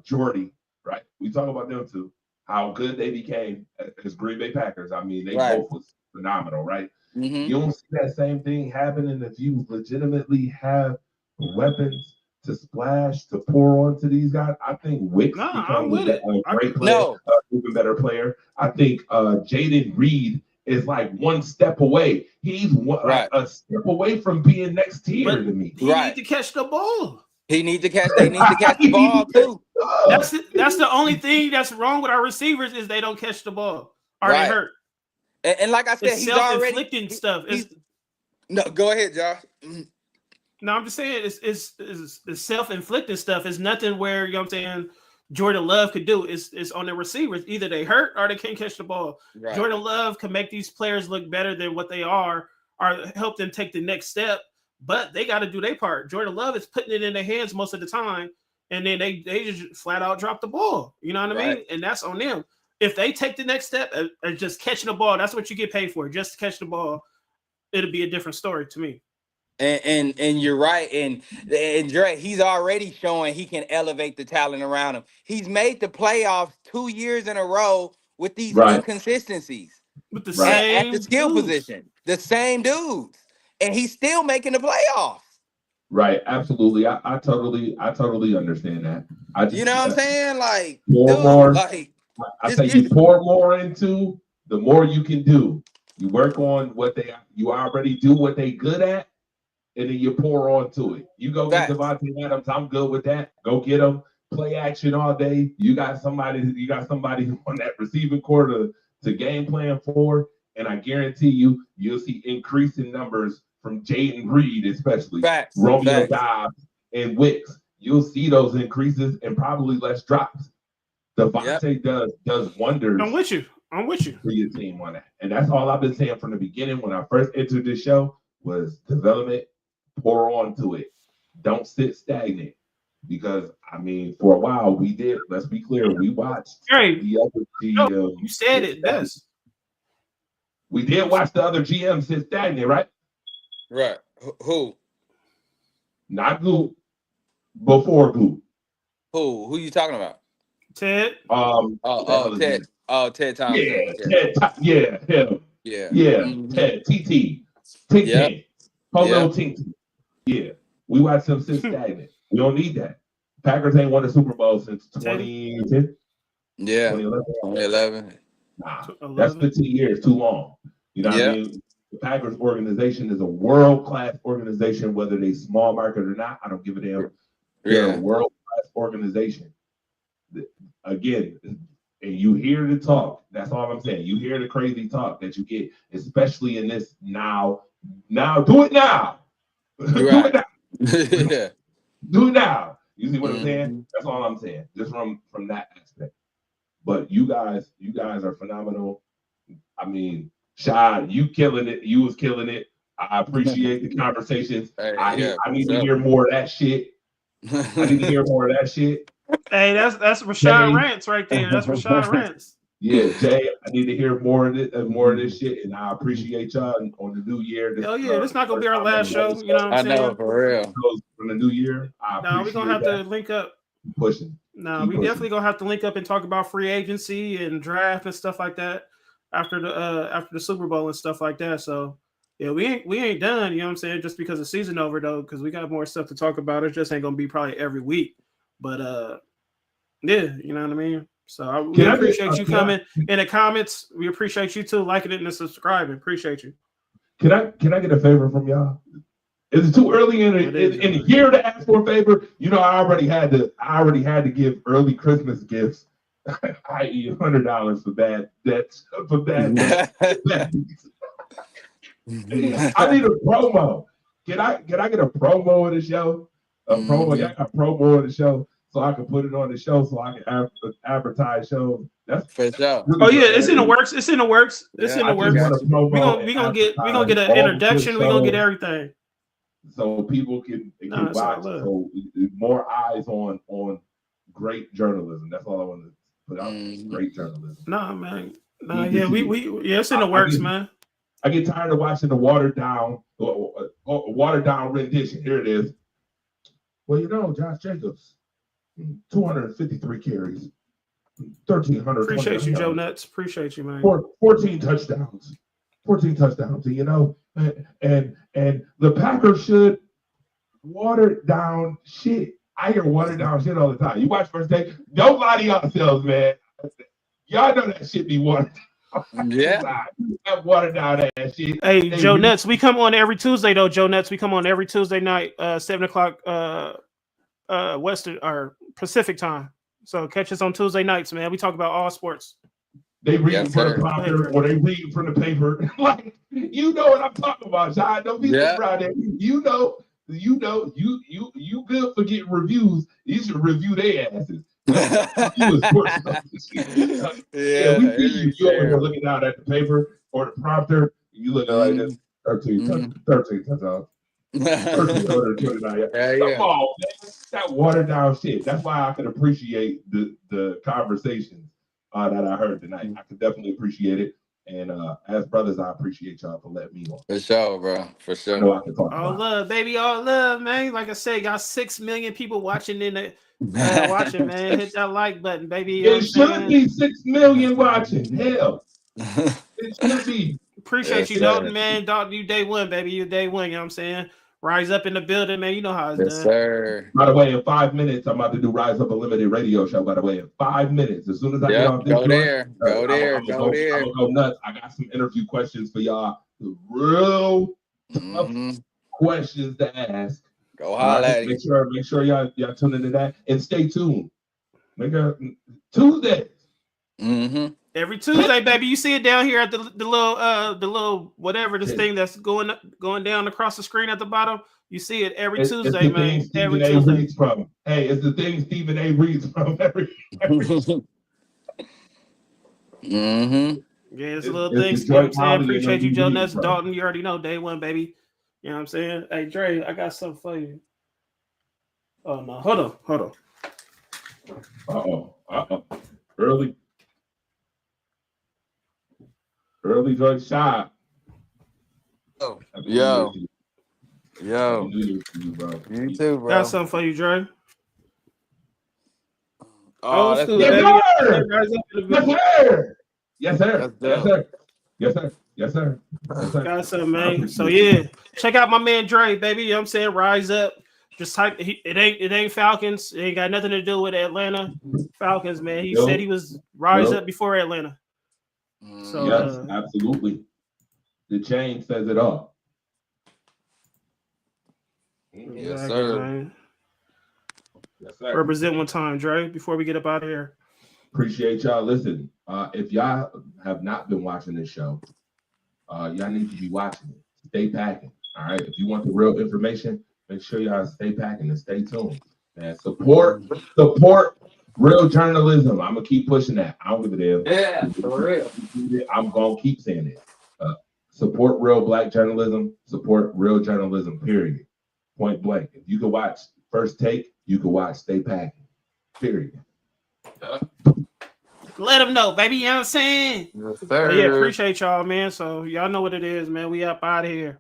Jordy, right? We talk about them too. How good they became as Green Bay Packers. I mean, they right. both was phenomenal, right? hmm You don't see that same thing happening if you legitimately have weapons to splash, to pour onto these guys. I think Wicks Nah, I'm becomes with it. a great player, No, even better player. I think Jaden Reed is like one step away. He's like right, a step away from being next tier But to me. he need right. to catch the ball. He need to catch. They need to catch the ball too. That's the only thing that's wrong with our receivers is they don't catch the ball. Are they Right. hurt? And like I said, It's he's already self-inflicting stuff. he's no. Go ahead, Josh. No, I'm just saying it's self-inflicted stuff. It's nothing where you know what I'm saying Jordan Love could do. It's on the receivers. Either they hurt or they can't catch the ball. Right. Jordan Love can make these players look better than what they are or help them take the next step, but they got to do their part. Jordan Love is putting it in their hands most of the time, and then they just flat out drop the ball. You know what I mean? And that's on them. If they take the next step and just catching the ball, that's what you get paid for. Just to catch the ball, it'll be a different story to me. And you're right. And Dre, he's already showing he can elevate the talent around him. He's made the playoffs 2 years in a row with these Right, inconsistencies With the right, at the same skill dudes. position. The same dudes. And he's still making the playoffs. right. Absolutely. I totally understand that. I You just know what I'm saying? Like, pour dude, more. like I just say get you pour more into, the more you can do. You work on what you already do what they good at, and then you pour onto it. You go get facts. Devontae Adams. I'm good with that. Go get him. Play action all day. You got somebody on that receiving core to game plan for, and I guarantee you'll see increasing numbers from Jaden Reed, especially Facts. Romeo Facts. Dobbs and Wicks. You'll see those increases and probably less drops. Yep. Devontae does I'm wonders with you. I'm with you. for your team on that. And that's all I've been saying from the beginning when I first entered this show was development, pour onto it. Don't sit stagnant. Because I mean, for a while we did, let's be clear, we watched Hey, the other no, GM. you said it best. We did watch the other GM sit stagnant, right? Right. Who? Not Goop, before Goop. Who you talking about? Ted. Ted Thompson. Yeah, Ted. Yeah, him. Yeah. Yeah, Mhm. Ted. TT. Yep. Tink. Polo Yep. Tink. Yeah, we watched them sit stagnant. We don't need that. Packers ain't won a Super Bowl since Teddy. 2010, Yeah. 2011. 2011. Nah, that's 11. 15 years too long. You know what I Yeah. mean? The Packers organization is a world-class organization, whether they small market or not. I don't give a damn. They're a Yeah. world-class organization. Again, and you hear the talk. That's all I'm saying. You hear the crazy talk that you get, especially in this now. Now, do it now. Do it Right. now. Yeah. Do it now. You see what I'm saying? Mhm. That's all I'm saying. Just from that aspect. But you guys are phenomenal. I mean, Shad, you killing it. You was killing it. I appreciate the conversations. Hey, I for need to sure. hear more of that shit. I need to hear more of that shit. Hey, that's Rashad Jay, Rants right there. That's Rashad Rants. yeah, Jay, I need to hear more of this shit, and I appreciate y'all on the new year. Oh yeah, this not gonna be our last show. You know what I'm I saying? know, for real. From the new year. I No, we're gonna appreciate have to link up. Keep pushing. No, Keep we pushing. definitely gonna have to link up and talk about free agency and draft and stuff like that after the Super Bowl and stuff like that. So yeah, we ain't done. You know what I'm saying? Just because the season over though, because we got more stuff to talk about. It just ain't gonna be probably every week. But yeah, you know what I mean. So we appreciate you coming in the comments. We appreciate you too, liking it and subscribing. Appreciate you. Can I get a favor from y'all? Is it too early in the year to ask for a favor? You know, I already had to give early Christmas gifts, i.e. $100 for bad debts. For bad debts. I need a promo. Can I get a promo of the show? A promo, yeah, a promo of the show, so I can put it on the show, so I can advertise shows. That's for sure. Oh yeah, it's in the works. It's in the works. It's in the works. We gonna get an introduction. We gonna get everything. So people can watch. So more eyes on great journalism. That's all I want to put out. Great journalism. Nah, man. Nah, yeah, it's in the works, man. I get tired of watching the watered down rendition. Here it is. Well, you know, Josh Jacobs, 253 carries, 1,300. Appreciate you, Joe Nuts. Appreciate you, man. 14 touchdowns. 14 touchdowns. And, you know, and the Packers should water down shit. I hear watered down shit all the time. You watch First Take, don't lie to yourselves, man. Y'all know that shit be watered down. Yeah. That watered down ass shit. Hey, Joe Nuts, we come on every Tuesday though. Joe Nuts, we come on every Tuesday night, 7:00 Western or Pacific time. So catch us on Tuesday nights, man. We talk about all sports. They read from the prompter or they read from the paper. Like, you know what I'm talking about, John. Don't be around there. You good for getting reviews. You should review their asses. Yeah, we see you. You over here looking out at the paper or the prompter. You look like this. 13 touchdowns. 1329. Come on, man. That watered down shit. That's why I can appreciate the conversations that I heard tonight. I can definitely appreciate it. And as brothers, I appreciate y'all for letting me on. For sure, bro. For sure. I know I can talk all love, baby. All love, man. Like I said, got 6 million people watching watching, man. Hit that like button, baby. You it should be 6 million watching. Hell. It should be. Appreciate you, Dalton, man. Dalton, you day one, baby. You day one, you know what I'm saying? Rise up in the building, man. You know how it's done. Sir. By the way, in 5 minutes, I'm about to do Rise Up Unlimited radio show. By the way, in 5 minutes, as soon as I get off this, go there. I'm gonna go nuts. I got some interview questions for y'all. The real tough questions to ask. Go holla at Make sure y'all tune into that and stay tuned. Tuesdays. Every Tuesday, baby. You see it down here at the little whatever this thing that's going down across the screen at the bottom. You see it every Tuesday, man. Every Tuesday. Reads from. Hey, it's the thing Stephen A. reads from every Yeah, it's a little thing. You know what I'm saying? Appreciate you, Joe Nuts. Dalton, you already know day one, baby. You know what I'm saying? Hey, Dre, I got something for you. Oh no, hold on. Uh-oh. Early joint shot. Oh, yo. You too, bro. You too, bro. Got something for you, Dre. Old that's school, Yes, good. baby. sir. Rise up in the Yes, building. sir. Yes, sir. That's Yes, dope. sir. Yes, sir. Yes, sir. Yes, sir. Got something, I man. So appreciate yeah, check out my man Dre, baby. You know what I'm saying? Rise up. Just type it ain't Falcons. It ain't got nothing to do with Atlanta Falcons, man. He said he was rise up before Atlanta. So Yes, absolutely. The chain says it all. exactly, Yes, sir. man. Yes, sir. Represent one time, Dre, before we get up out of here. Appreciate y'all. Listen, if y'all have not been watching this show, y'all need to be watching it. Stay packing. All right. If you want the real information, make sure y'all stay packing and stay tuned. Man, support real journalism. I'm gonna keep pushing that. I don't give a damn. Yeah, for real. I'm gonna keep saying it. Support real black journalism. Support real journalism. Period. Point blank. If you can watch First Take, you can watch Stay Packing. Period. Let them know, baby. You know what I'm saying? Yes, But yeah, sir. appreciate y'all, man. So y'all know what it is, man. We up out of here.